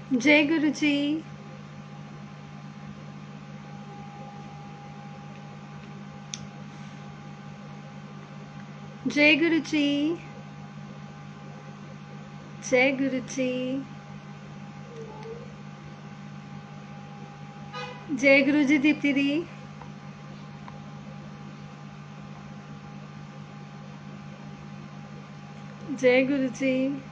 जय गुरु जी। जय गुरु जी। जय गुरु जी। जय गुरु जी दीप्ति दी। जय गुरु जी।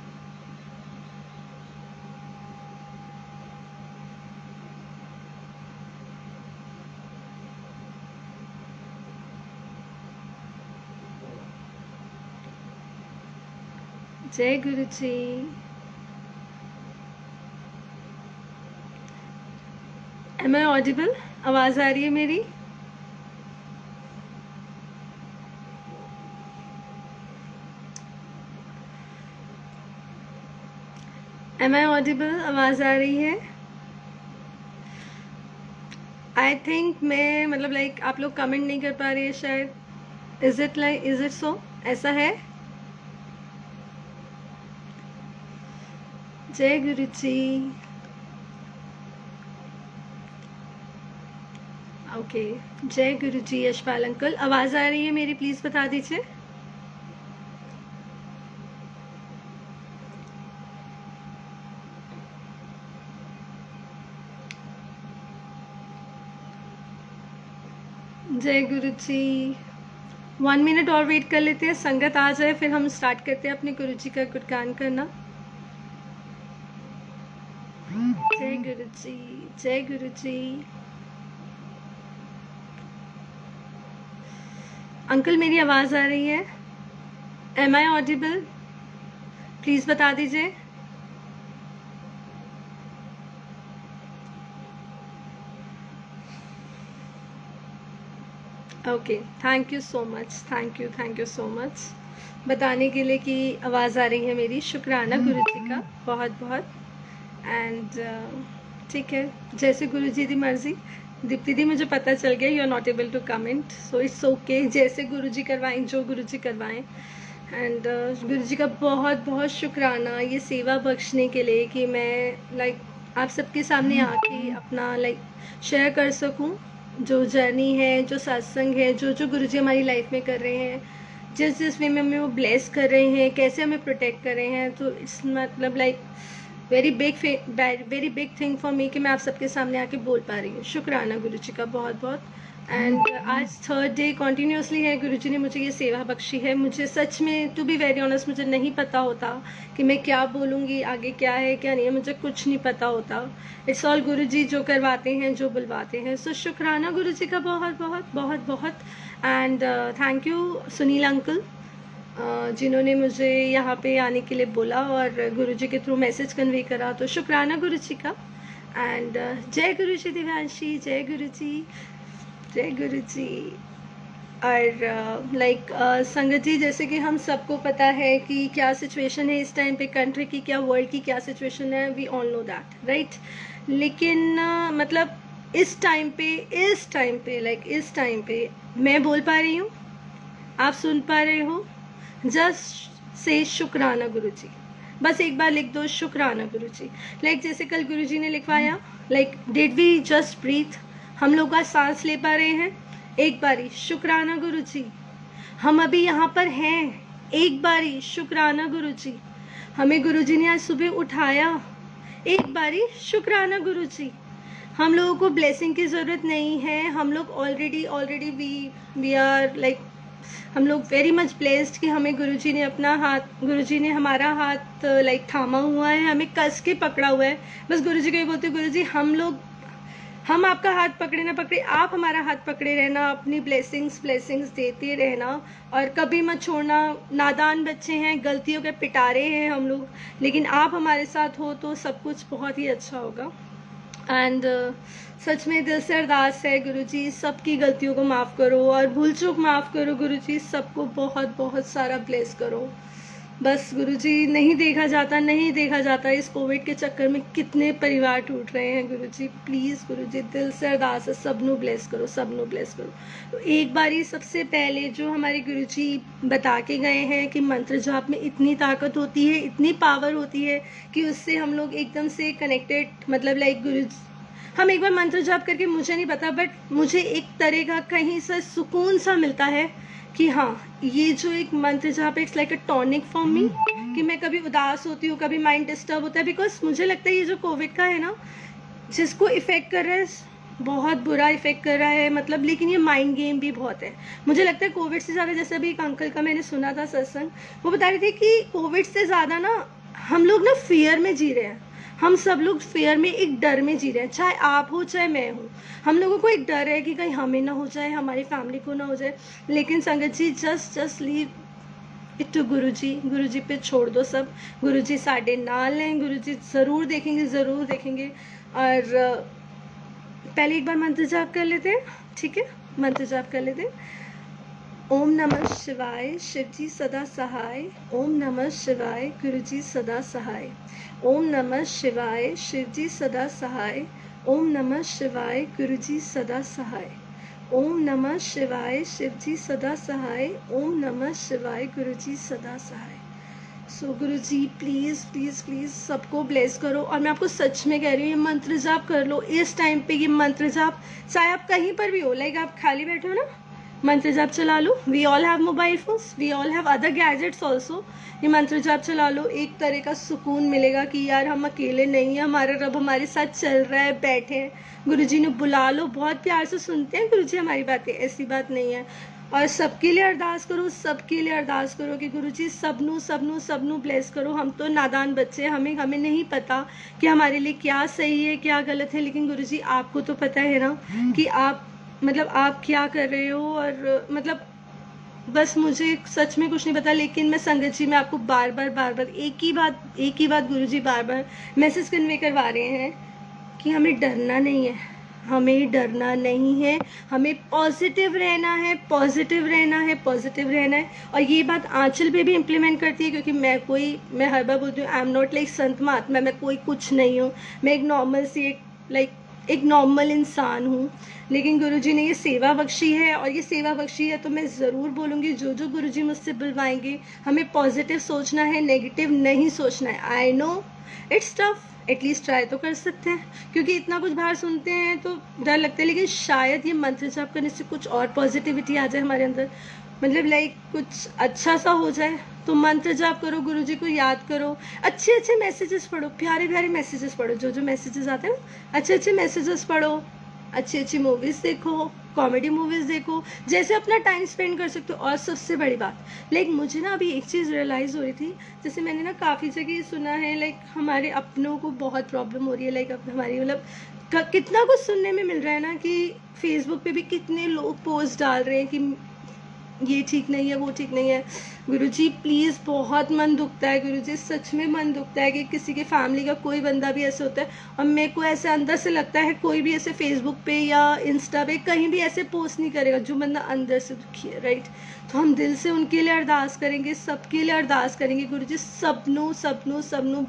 जय गुरु जी। M I audible? आवाज़ आ रही है मेरी? Am I audible? आवाज़ आ रही है? आई थिंक मैं मतलब लाइक आप लोग कमेंट नहीं कर पा रहे हैं शायद। Is it so? ऐसा है? जय गुरु जी। ओके। जय गुरु जी। यशपाल अंकल, आवाज़ आ रही है मेरी? प्लीज़ बता दीजिए। जय गुरु जी। 1 मिनट और वेट कर लेते हैं, संगत आ जाए फिर हम स्टार्ट करते हैं अपने गुरु जी का गुणगान करना। जय गुरु जी। जय गुरु जी। अंकल मेरी आवाज़ आ रही है? M I Audible? प्लीज़ बता दीजिए। Okay, thank you so much. Thank you so much बताने के लिए कि आवाज़ आ रही है मेरी। शुक्राना गुरु जी का बहुत बहुत। एंड ठीक है, जैसे गुरु जी की मर्जी। दीप्ति दी मुझे पता चल गया you are not able to comment, so it's okay. जैसे गुरु जी करवाएं, जो गुरु जी करवाएं। एंड गुरु जी का बहुत बहुत शुक्राना ये सेवा बख्शने के लिए कि मैं लाइक आप सबके सामने आके अपना लाइक शेयर कर सकूं। जो जर्नी है, जो सत्संग है, जो जो गुरु जी हमारी लाइफ में कर रहे हैं, जिस जिस वे में हमें वो ब्लेस कर रहे हैं, कैसे हमें प्रोटेक्ट कर रहे हैं, तो इट्स मतलब like very big thing for me कि मैं आप सबके सामने आके बोल पा रही हूँ। शुक्राना गुरु जी का बहुत बहुत। एंड आज 3rd डे कॉन्टीन्यूसली है गुरु जी ने मुझे ये सेवा बख्शी है। मुझे सच में टू बी वेरी ऑनेस्ट मुझे नहीं पता होता कि मैं क्या बोलूँगी, आगे क्या है क्या नहीं है, मुझे कुछ नहीं पता होता। इट्स ऑल गुरु जी जो करवाते हैं, जो बुलवाते हैं। सो शुक्राना गुरु जी का बहुत बहुत बहुत बहुत। And thank you Sunil uncle जिन्होंने मुझे यहाँ पे आने के लिए बोला और गुरु जी के थ्रू मैसेज कन्वे करा। तो शुक्राना गुरु जी का। एंड जय गुरु जी दिव्यांशी। जय गुरु जी। जय गुरु जी। और लाइक संगत जी, जैसे कि हम सबको पता है कि क्या सिचुएशन है इस टाइम पे कंट्री की, क्या वर्ल्ड की क्या सिचुएशन है, we all know that right. लेकिन मतलब इस टाइम पे लाइक इस टाइम पे मैं बोल पा रही हूँ, आप सुन पा रहे हो। जस्ट से शुक्राना गुरु जी। बस एक बार लिख दो शुक्राना गुरु जी। लाइक जैसे कल गुरु जी ने लिखवाया, like did we just breathe, हम लोग आज सांस ले पा रहे हैं। एक बारी शुक्राना गुरु जी। हम अभी यहाँ पर हैं, एक बारी शुक्राना गुरु जी। हमें गुरु जी ने आज सुबह उठाया, एक बारी शुक्राना गुरु जी। हम लोगों को ब्लेसिंग की ज़रूरत नहीं है, हम लोग ऑलरेडी वी आर लाइक हम लोग वेरी मच ब्लेस्ड कि हमें गुरुजी ने अपना हाथ, गुरुजी ने हमारा हाथ लाइक थामा हुआ है, हमें कस के पकड़ा हुआ है। बस गुरुजी को ये बोलते हैं, गुरुजी हम आपका हाथ पकड़े ना पकड़े, आप हमारा हाथ पकड़े रहना, अपनी ब्लेसिंग्स देते रहना और कभी मत छोड़ना। नादान बच्चे हैं, गलतियों के पिटारे हैं हम लोग, लेकिन आप हमारे साथ हो तो सब कुछ बहुत ही अच्छा होगा। एंड सच में दिल से अरदास है गुरुजी, सबकी गलतियों को माफ़ करो और भूल चूक माफ़ करो गुरुजी, सबको बहुत बहुत सारा ब्लेस करो। बस गुरुजी नहीं देखा जाता, नहीं देखा जाता। इस कोविड के चक्कर में कितने परिवार टूट रहे हैं गुरुजी। प्लीज़ गुरुजी दिल से अरदास है, सबनों ब्लेस करो, सबनों ब्लेस करो। तो एक बारी सबसे पहले जो हमारे गुरुजी बता के गए हैं कि मंत्र जाप में इतनी ताकत होती है, इतनी पावर होती है कि उससे हम लोग एकदम से कनेक्टेड, मतलब लाइक हम एक बार मंत्र जाप करके, मुझे नहीं पता बट मुझे एक तरह का कहीं से सुकून सा मिलता है कि हाँ, ये जो एक मंत्र जाप it's like a tonic for me, कि मैं कभी उदास होती हूँ, कभी माइंड डिस्टर्ब होता है, बिकॉज मुझे लगता है ये जो कोविड का है ना, जिसको इफ़ेक्ट कर रहा है, बहुत बुरा इफ़ेक्ट कर रहा है, मतलब लेकिन ये माइंड गेम भी बहुत है। मुझे लगता है कोविड से ज़्यादा, जैसे अभी एक अंकल का मैंने सुना था सत्संग, वो बता रहे थे कि कोविड से ज़्यादा ना हम लोग ना फियर में जी रहे हैं। हम सब लोग फियर में, एक डर में जी रहे हैं, चाहे आप हो चाहे मैं हूँ। हम लोगों को एक डर है कि कहीं हमें ना हो जाए, हमारी फैमिली को ना हो जाए। लेकिन संगत जी, जस्ट लीव इट टू गुरुजी। गुरुजी पे छोड़ दो सब। गुरुजी साढ़े नाल हैं, गुरुजी ज़रूर देखेंगे, ज़रूर देखेंगे। और पहले एक बार मंत्र जाप कर लेते हैं, ठीक है? मंत्र जाप कर लेते हैं। ओम नमः शिवाय, शिवजी सदा सहाय। ओम नमः शिवाय, गुरुजी सदा सहाय। ओम नमः शिवाय, शिवजी सदा सहाय। ओम नमः शिवाय, गुरुजी सदा सहाय। ओम नमः शिवाय, शिवजी सदा सहाय। ओम नमः शिवाय, गुरुजी सदा सहाय। सो गुरुजी प्लीज़ प्लीज़ प्लीज़ सबको ब्लेस करो। और मैं आपको सच में कह रही हूँ, ये मंत्र जाप कर लो इस टाइम पे। ये मंत्र जाप चाहे आप कहीं पर भी हो, लाइक आप खाली बैठे हो ना, मंत्र जाप चला लो। We all have mobile phones, we all have other gadgets also. ये मंत्र जाप चला लो, एक तरह का सुकून मिलेगा कि यार हम अकेले नहीं हैं, हमारा रब हमारे साथ चल रहा है, बैठे हैं। गुरुजी ने बुला लो, बहुत प्यार से सुनते हैं गुरुजी हमारी बातें, ऐसी बात नहीं है। और सबके लिए अरदास करो, सबके लिए अरदास करो कि गुरुजी सबनों सबनों सबनों ब्लेस करो। हम तो नादान बच्चे हैं, हमें नहीं पता कि हमारे लिए क्या सही है क्या गलत है, लेकिन गुरुजी आपको तो पता है ना कि आप, मतलब आप क्या कर रहे हो। और मतलब बस मुझे सच में कुछ नहीं पता। लेकिन मैं संगत जी, मैं आपको बार बार एक ही बात गुरुजी बार बार मैसेज कन्वे करवा रहे हैं कि हमें डरना नहीं है, हमें डरना नहीं है, हमें पॉजिटिव रहना है, पॉजिटिव रहना है, पॉजिटिव रहना है। और ये बात आंचल पे भी इम्प्लीमेंट करती है, क्योंकि मैं हर बार बोलती हूँ, आई एम नॉट लाइक संत महात्मा, मैं कोई कुछ नहीं हूँ, मैं एक नॉर्मल सी एक नॉर्मल इंसान हूँ। लेकिन गुरुजी ने ये सेवा बख्शी है, और ये सेवा बख्शी है तो मैं ज़रूर बोलूँगी, जो गुरुजी मुझसे बुलवाएंगे, हमें पॉजिटिव सोचना है, नेगेटिव नहीं सोचना है। I know it's tough, at least try तो कर सकते हैं, क्योंकि इतना कुछ बाहर सुनते हैं तो डर लगता है। लेकिन शायद ये मंत्र जाप करने से कुछ और पॉजिटिविटी आ जाए हमारे अंदर, मतलब लाइक कुछ अच्छा सा हो जाए। तो मंत्र जाप करो, गुरुजी को याद करो, अच्छे मैसेजेस पढ़ो, प्यारे मैसेजेस पढ़ो, जो मैसेजेस आते हैं ना, अच्छे मैसेजेस पढ़ो, अच्छी मूवीज़ देखो, कॉमेडी मूवीज़ देखो, जैसे अपना टाइम स्पेंड कर सकते हो। और सबसे बड़ी बात, लाइक मुझे ना अभी एक चीज़ रियलाइज़ हो रही थी, जैसे मैंने ना काफ़ी जगह सुना है, लाइक हमारे अपनों को बहुत प्रॉब्लम हो रही है, लाइक हमारी मतलब कितना कुछ सुनने में मिल रहा है ना, कि फेसबुक पे भी कितने लोग पोस्ट डाल रहे हैं कि ये ठीक नहीं है, वो ठीक नहीं है। गुरुजी प्लीज़, बहुत मन दुखता है गुरुजी, सच में मन दुखता है कि किसी के फैमिली का कोई बंदा भी ऐसे होता है। और मेरे को ऐसे अंदर से लगता है कोई भी ऐसे फेसबुक पे या इंस्टा पे कहीं भी ऐसे पोस्ट नहीं करेगा जो बंदा अंदर से दुखी है, राइट? तो हम दिल से उनके लिए अरदास करेंगे, सबके लिए अरदास करेंगे। गुरुजी सबनों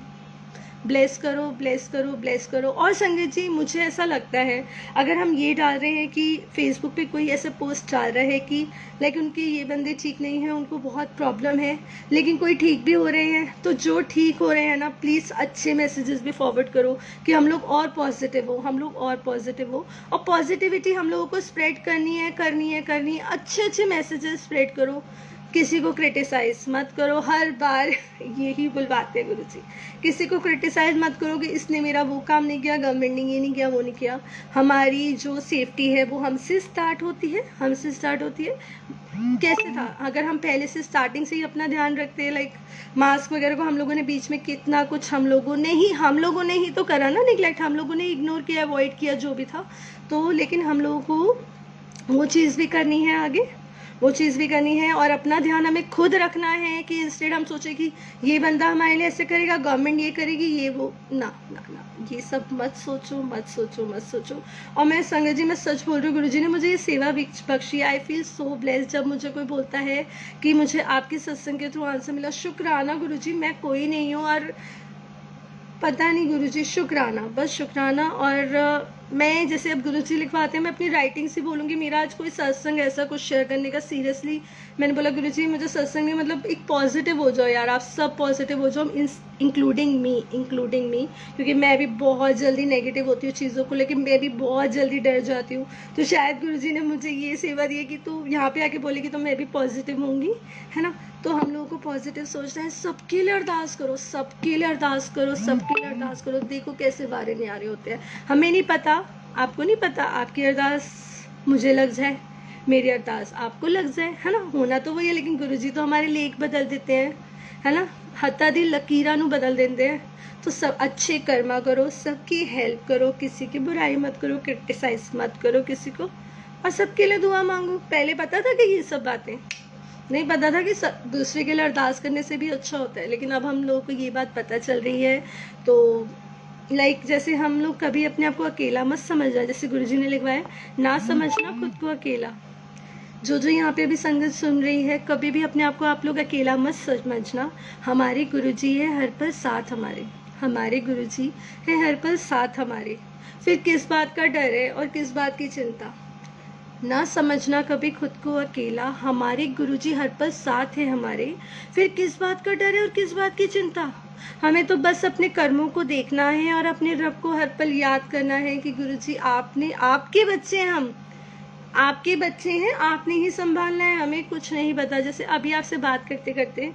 ब्लेस करो, ब्लेस करो, ब्लेस करो। और संगत जी, मुझे ऐसा लगता है, अगर हम ये डाल रहे हैं कि फेसबुक पे कोई ऐसे पोस्ट डाल रहा है कि लाइक उनके ये बंदे ठीक नहीं हैं, उनको बहुत प्रॉब्लम है, लेकिन कोई ठीक भी हो रहे हैं, तो जो ठीक हो रहे हैं ना, प्लीज़ अच्छे मैसेजेस भी फॉरवर्ड करो कि हम लोग और पॉजिटिव हो, हम लोग और पॉजिटिव हो। और पॉजिटिविटी हम लोगों को स्प्रेड करनी है। अच्छे मैसेजेस स्प्रेड करो, किसी को क्रिटिसाइज मत करो। हर बार यही बुलवाते हैं गुरुजी, किसी को क्रिटिसाइज मत करो कि इसने मेरा वो काम नहीं किया, गवर्नमेंट ने ये नहीं किया, वो नहीं किया। हमारी जो सेफ्टी है वो हमसे स्टार्ट होती है, कैसे था, अगर हम पहले से स्टार्टिंग से ही अपना ध्यान रखते हैं, लाइक मास्क वगैरह को हम लोगों ने बीच में कितना कुछ हम लोगों ने ही तो करा ना निगलेक्ट, हम लोगों ने इग्नोर किया, अवॉइड किया, जो भी था। तो लेकिन हम लोगों को वो चीज़ भी करनी है आगे। वो चीज़ भी करनी है। और अपना ध्यान हमें खुद रखना है कि इंस्टेड हम सोचें कि ये बंदा हमारे लिए ऐसे करेगा, गवर्नमेंट ये करेगी, ये वो, ना ना ना, ये सब मत सोचो, मत सोचो, मत सोचो। और मैं संगत जी, मैं सच बोल रही हूँ, गुरु जी ने मुझे ये सेवा बख्शी। आई फील सो ब्लेस्ड जब मुझे कोई बोलता है कि मुझे आपके सत्संग के थ्रू आंसर मिला। शुक्राना गुरु जी, मैं कोई नहीं हूँ, और पता नहीं गुरुजी, शुक्राना, बस शुक्राना। और मैं जैसे अब गुरुजी लिखवाते हैं, मैं अपनी राइटिंग से बोलूँगी। मेरा आज कोई सत्संग ऐसा कुछ शेयर करने का, सीरियसली मैंने बोला गुरुजी मुझे सत्संग नहीं, मतलब एक पॉजिटिव हो जाओ यार, आप सब पॉजिटिव हो जाओ, इंक्लूडिंग मी, क्योंकि मैं भी बहुत जल्दी नेगेटिव होती हूँ चीज़ों को लेकर, मैं भी बहुत जल्दी डर जाती हूँ। तो शायद गुरुजी ने मुझे ये सेवा दी है कि तू यहाँ पे आके बोलेगी तो मैं भी पॉजिटिव होंगी, है ना। तो हम लोगों को पॉजिटिव सोचना है, सबके लिए अरदास करो, सबके लिए अरदास करो, सबके लिए अरदास करो। देखो कैसे वारे नहीं आ रहे होते हैं, हमें नहीं पता, आपको नहीं पता, आपकी अरदास मुझे लग जाए, मेरी अरदास आपको लग जाए, है ना। होना तो वही है, लेकिन गुरुजी तो हमारे लेख बदल देते हैं, है ना, हत्ता दी लकीरां नू बदल देते हैं। तो सब अच्छे कर्मा करो, सबकी हेल्प करो, किसी की बुराई मत करो, क्रिटिसाइज मत करो किसी को, और सबके लिए दुआ मांगो। पहले पता था कि ये सब बातें नहीं पता था कि दूसरे के लिए अरदास करने से भी अच्छा होता है, लेकिन अब हम लोगों को ये बात पता चल रही है। तो जैसे हम लोग कभी अपने आप को अकेला मत समझना, जैसे गुरुजी ने लिखवाया, ना समझना खुद को अकेला। जो यहाँ पे अभी संगत सुन रही है, कभी भी अपने आप को आप लोग अकेला मत समझना। हमारे गुरुजी है हर पल साथ हमारे, हमारे गुरुजी है हर पल साथ हमारे। फिर किस बात का डर है और किस बात की चिंता। ना समझना कभी खुद को अकेला, हमारे गुरुजी हर पल साथ है हमारे। फिर किस बात का डर है और किस बात की चिंता। हमें तो बस अपने कर्मों को देखना है और अपने रब को हर पल याद करना है कि गुरुजी आपने, आपके बच्चे हैं हम, आपके बच्चे हैं, आपने ही संभालना है, हमें कुछ नहीं पता। जैसे अभी आपसे बात करते करते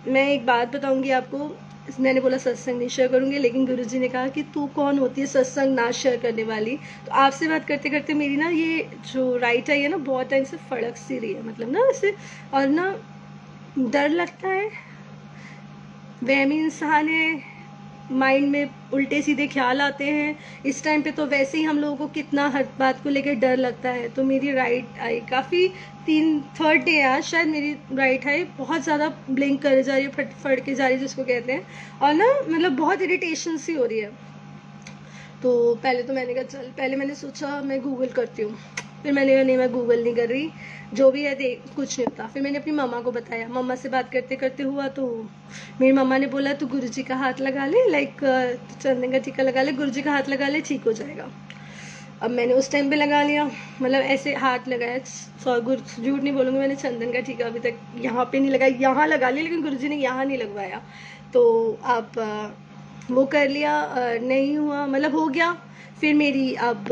मैं एक बात बताऊंगी आपको, मैंने बोला सत्संग नहीं शेयर करूंगी, लेकिन गुरुजी ने कहा कि तू कौन होती है सत्संग ना शेयर करने वाली। तो आपसे बात करते करते मेरी ना ये जो राइट आई है ना, बहुत टाइम से फड़क सी रही है, मतलब ना ऐसे, और ना डर लगता है। वहमी इंसान है, माइंड में उल्टे सीधे ख्याल आते हैं इस टाइम पे, तो वैसे ही हम लोगों को कितना हर बात को लेकर डर लगता है। तो मेरी राइट आई काफ़ी, थर्ड डे आज शायद मेरी राइट आई बहुत ज़्यादा ब्लिंक करे जा रही है, फट के जा रही है जिसको कहते हैं, और ना मतलब बहुत इरिटेशन सी हो रही है। तो पहले तो मैंने कहा चल, पहले मैंने सोचा मैं गूगल करती हूँ, फिर मैंने कहा नहीं मैं गूगल नहीं कर रही, जो भी है देख कुछ नहीं होता। फिर मैंने अपनी मम्मा को बताया, मम्मा से बात करते करते हुआ, तो मेरी मम्मा ने बोला तू गुरुजी का हाथ लगा ले, लाइक चंदन का टीका लगा ले, गुरुजी का हाथ लगा ले, ठीक हो जाएगा। अब मैंने उस टाइम पे लगा लिया, मतलब ऐसे हाथ लगाया, झूठ नहीं बोलूँगी, मैंने चंदन का टीका अभी तक यहाँ पे नहीं लगाया, यहाँ लगा लिया, लेकिन गुरुजी ने यहाँ नहीं लगवाया। तो अब वो कर लिया, नहीं हुआ, मतलब हो गया। फिर मेरी अब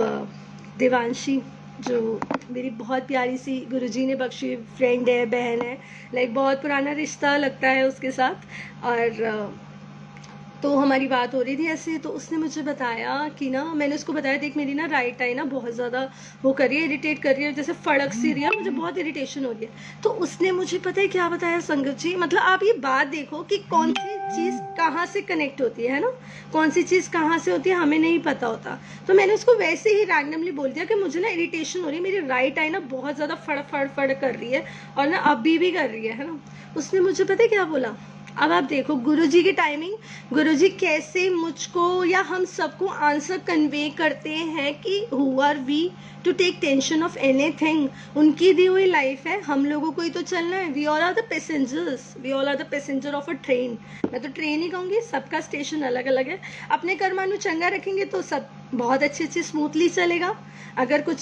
देवांशी, जो मेरी बहुत प्यारी सी गुरुजी ने बख्शी फ्रेंड है, बहन है, लाइक बहुत पुराना रिश्ता लगता है उसके साथ। और तो हमारी बात हो रही थी ऐसे, तो उसने मुझे बताया कि ना, मैंने उसको बताया देख मेरी ना राइट आई ना बहुत ज़्यादा वो कर रही है, इरिटेट कर रही है, जैसे फड़क सी रही है, मुझे बहुत इरिटेशन हो रही है। तो उसने मुझे पता है क्या बताया संगत जी, मतलब आप ये बात देखो कि कौन सी चीज़ कहाँ से कनेक्ट होती है ना, कौन सी चीज़ कहाँ से होती है हमें नहीं पता होता। तो मैंने उसको वैसे ही रैंडमली बोल दिया कि मुझे ना इरिटेशन हो रही है, मेरी राइट आई ना बहुत ज़्यादा फड़ कर रही है, और ना अभी भी कर रही है ना। उसने मुझे पता है क्या बोला, अब आप देखो गुरुजी की टाइमिंग, गुरुजी कैसे मुझको या हम सबको आंसर कन्वे करते हैं कि who are we to take tension of anything. उनकी दी हुई लाइफ है, हम लोगों को ही तो चलना है। We all are the passengers, we all are the passenger of a train. मैं तो ट्रेन ही कहूँगी, सबका स्टेशन अलग अलग है। अपने कर्मानु चंगा रखेंगे तो सब बहुत अच्छे स्मूथली चलेगा। अगर कुछ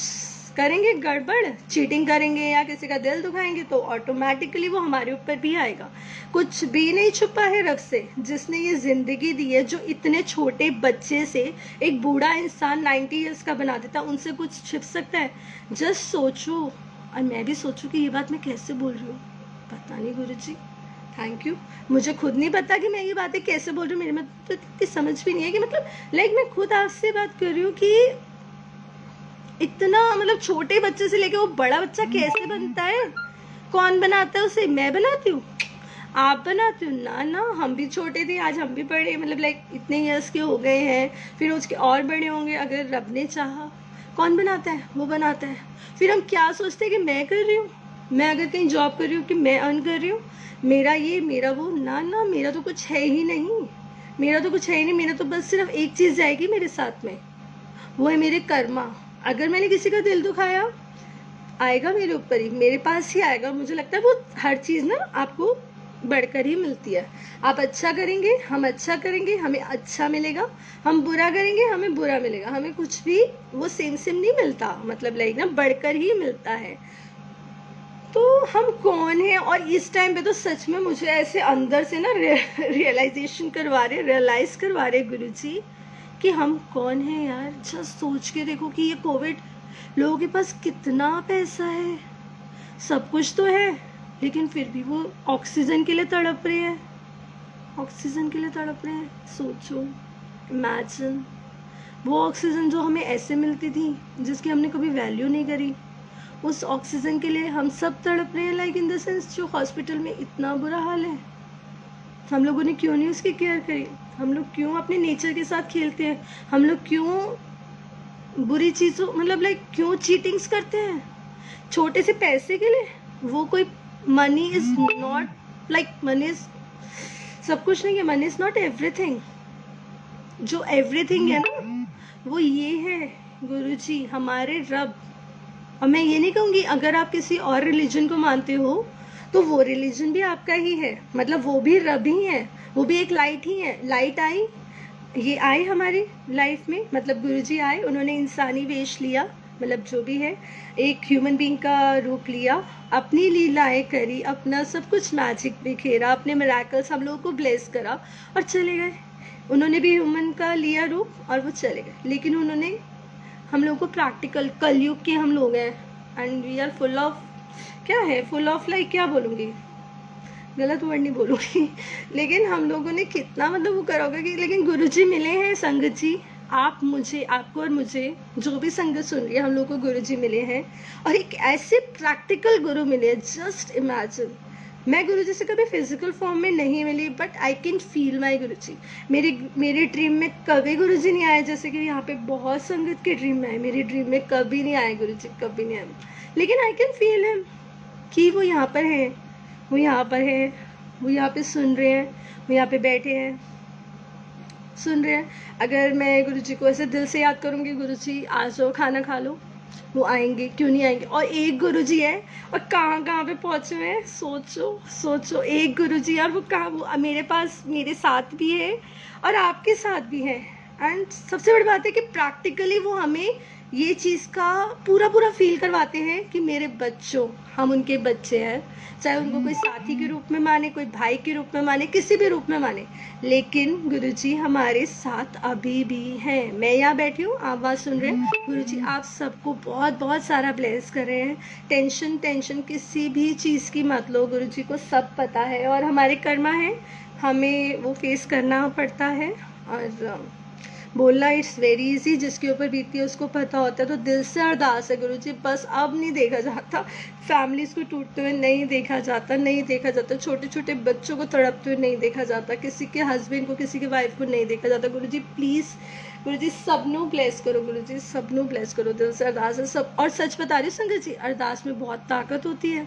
करेंगे गड़बड़, चीटिंग करेंगे या किसी का दिल दुखाएंगे, तो ऑटोमेटिकली वो हमारे ऊपर भी आएगा। कुछ भी नहीं छुपा है रब से, जिसने ये ज़िंदगी दी है, जो इतने छोटे बच्चे से एक बूढ़ा इंसान 90 ईयर्स का बना देता, उनसे कुछ छिप सकता है? जस्ट सोचो। और मैं भी सोचूं कि ये बात मैं कैसे बोल रही हूँ, पता नहीं गुरुजी, थैंक यू। मुझे खुद नहीं पता कि मैं ये बातें कैसे बोल रही हूँ, मेरे में तो इतनी समझ भी नहीं है कि मतलब लाइक मैं खुद आपसे बात कर रही हूँ कि इतना मतलब छोटे बच्चे से लेके वो बड़ा बच्चा कैसे बनता है, कौन बनाता है उसे? मैं बनाती हूँ? आप बनाते हो? ना ना, हम भी छोटे थे, आज हम भी बड़े, मतलब लाइक इतने ईयर्स के हो गए हैं, फिर उसके और बड़े होंगे अगर रब ने चाहा। कौन बनाता है? वो बनाता है। फिर हम क्या सोचते हैं कि मैं कर रही हूँ, मैं अगर कहीं जॉब कर रही हूँ कि मैं अर्न कर रही हूँ, मेरा ये मेरा वो, ना ना, मेरा तो कुछ है ही नहीं, मेरा तो कुछ है ही नहीं। मेरा तो बस सिर्फ एक चीज़ जाएगी मेरे साथ में, वो है मेरे कर्मा। अगर मैंने किसी का दिल दुखाया, आएगा मेरे ऊपर ही, मेरे पास ही आएगा। मुझे लगता है वो हर चीज़ ना आपको बढ़कर ही मिलती है। आप अच्छा करेंगे, हम अच्छा करेंगे, हमें अच्छा मिलेगा। हम बुरा करेंगे, हमें बुरा मिलेगा। हमें कुछ भी वो सेम सेम नहीं मिलता, मतलब लाइक ना बढ़कर ही मिलता है। तो हम कौन हैं? और इस टाइम पे तो सच में मुझे ऐसे अंदर से ना रियलाइज करवा रहे गुरुजी कि हम कौन हैं यार। जस्ट सोच के देखो कि ये कोविड, लोगों के पास कितना पैसा है, सब कुछ तो है, लेकिन फिर भी वो ऑक्सीजन के लिए तड़प रहे हैं, ऑक्सीजन के लिए तड़प रहे हैं। सोचो, इमेजिन, वो ऑक्सीजन जो हमें ऐसे मिलती थी, जिसकी हमने कभी वैल्यू नहीं करी, उस ऑक्सीजन के लिए हम सब तड़प रहे हैं। लाइक इन द सेंस, जो हॉस्पिटल में इतना बुरा हाल है, हम लोगों ने क्यों नहीं उसकी केयर करी? हम लोग क्यों अपने नेचर के साथ खेलते हैं? हम लोग क्यों बुरी चीज़ों, मतलब लाइक क्यों चीटिंग्स करते हैं छोटे से पैसे के लिए? वो कोई, money is not, like money is सब कुछ नहीं है। Money is not everything. जो एवरीथिंग है ना, वो ये है गुरुजी, हमारे रब। और मैं ये नहीं कहूँगी अगर आप किसी और रिलीजन को मानते हो तो वो रिलीजन भी आपका ही है, मतलब वो भी रब ही है, वो भी एक लाइट ही है। लाइट आई, ये आए हमारी लाइफ में, मतलब गुरुजी आए, उन्होंने इंसानी वेश लिया, मतलब जो भी है, एक ह्यूमन बीइंग का रूप लिया, अपनी लीलाएं करी, अपना सब कुछ मैजिक बिखेरा, अपने मिरेकल्स हम लोगों को ब्लेस करा और चले गए। उन्होंने भी ह्यूमन का लिया रूप और वो चले गए, लेकिन उन्होंने हम लोगों को प्रैक्टिकल, कलयुग के हम लोग हैं, and we are full of, क्या है, फुल ऑफ लाइक, क्या बोलूँगी, गलत वर्ड नहीं बोलूँगी लेकिन हम लोगों ने कितना मतलब वो करा होगा कि, लेकिन गुरुजी मिले हैं, संगत जी, आप मुझे, आपको और मुझे, जो भी संगत सुन रही है, हम लोग को गुरुजी मिले हैं, और एक ऐसे प्रैक्टिकल गुरु मिले हैं। जस्ट इमेजिन, मैं गुरुजी से कभी फिजिकल फॉर्म में नहीं मिली, but I can feel my Guruji. मेरे ड्रीम में कभी गुरुजी नहीं आए, जैसे कि यहाँ पे बहुत संगत के ड्रीम में आए, मेरे ड्रीम में कभी नहीं आए गुरुजी, कभी नहीं आए, लेकिन आई कैन फील हिम कि वो यहाँ पर है, वो यहाँ पर है, वो यहाँ पे सुन रहे हैं, वो यहाँ पे बैठे हैं, सुन रहे हैं। अगर मैं गुरुजी को ऐसे दिल से याद करूँगी, गुरुजी आ जाओ खाना खा लो, वो आएंगे, क्यों नहीं आएंगे? और एक गुरुजी है और कहाँ कहाँ पे पहुँचे हुए हैं, सोचो सोचो, एक गुरुजी है और वो कहाँ, वो मेरे पास, मेरे साथ भी है और आपके साथ भी है। एंड सबसे बड़ी बात है कि प्रैक्टिकली वो हमें ये चीज़ का पूरा पूरा फील करवाते हैं कि मेरे बच्चों, हम उनके बच्चे हैं, चाहे उनको कोई साथी के रूप में माने, कोई भाई के रूप में माने, किसी भी रूप में माने, लेकिन गुरुजी हमारे साथ अभी भी हैं। मैं यहाँ बैठी हूँ, आप बात सुन रहे हैं, गुरुजी आप सबको बहुत बहुत सारा ब्लेस कर रहे हैं। टेंशन किसी भी चीज़ की मत लो, गुरुजी को सब पता है, और हमारे कर्मा है, हमें वो फेस करना पड़ता है। और बोलना इट्स वेरी इजी, जिसके ऊपर बीतती है उसको पता होता है। तो दिल से अरदास है गुरुजी, बस अब नहीं देखा जाता, फैमिलीज़ को टूटते हुए नहीं देखा जाता, नहीं देखा जाता, छोटे छोटे बच्चों को तड़पते हुए नहीं देखा जाता, किसी के हस्बैंड को, किसी के वाइफ को नहीं देखा जाता। गुरुजी प्लीज़, गुरुजी सबनों ब्लेस करो, गुरुजी सबनों ब्लेस करो, दिल से अरदास है सब। और सच बता रही हूँ संगत जी, अरदास में बहुत ताकत होती है,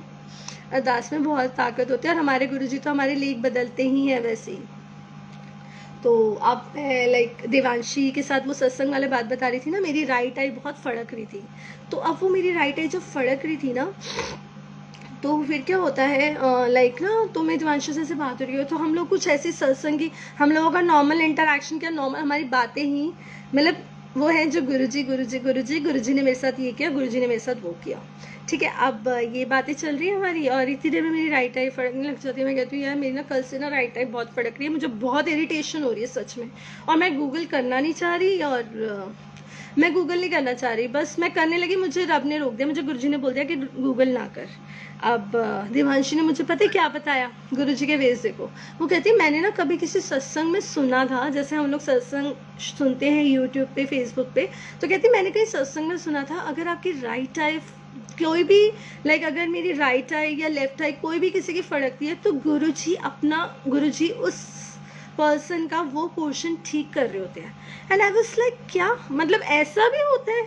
अरदास में बहुत ताकत होती है, और हमारे गुरुजी तो हमारे लीक बदलते ही हैं वैसे ही। तो अब लाइक देवांशी के साथ वो सत्संग वाले बात बता रही थी ना, मेरी राइट आई बहुत फड़क रही थी, तो अब वो मेरी राइट आई जब फड़क रही थी ना, तो फिर क्या होता है, लाइक ना, तो मैं देवांशी से बात हो रही हो, तो हम लोग कुछ ऐसी सत्संगी, हम लोगों का नॉर्मल इंटरेक्शन क्या, नॉर्मल हमारी बातें ही, मतलब वो है जो गुरुजी ने मेरे साथ ये किया, गुरुजी ने मेरे साथ वो किया, ठीक है। अब ये बातें चल रही है हमारी, और इतनी देर में मेरी राइट आई फड़कने लग जाती है। मैं कहती हूँ यार मेरी ना कल से ना राइट आई बहुत फड़क रही है, मुझे बहुत इरिटेशन हो रही है सच में, और मैं गूगल करना नहीं चाह रही, और मैं गूगल नहीं करना चाह रही, बस मैं करने लगी, मुझे रब ने रोक दिया, मुझे गुरुजी ने बोल दिया कि गूगल ना कर। अब देवांशी ने मुझे पता है क्या बताया, गुरुजी के वेज देखो, वो कहती है मैंने ना कभी किसी सत्संग में सुना था, जैसे हम लोग सत्संग सुनते हैं यूट्यूब पे, फेसबुक पे, तो कहती मैंने कहीं सत्संग में सुना था, अगर आपकी राइट आई कोई भी, लाइक अगर मेरी राइट आई या लेफ्ट आई कोई भी किसी की फड़कती है, तो गुरुजी उस पर्सन का वो पोर्शन ठीक कर रहे होते हैं। एंड आई वाज लाइक क्या मतलब ऐसा भी होता है?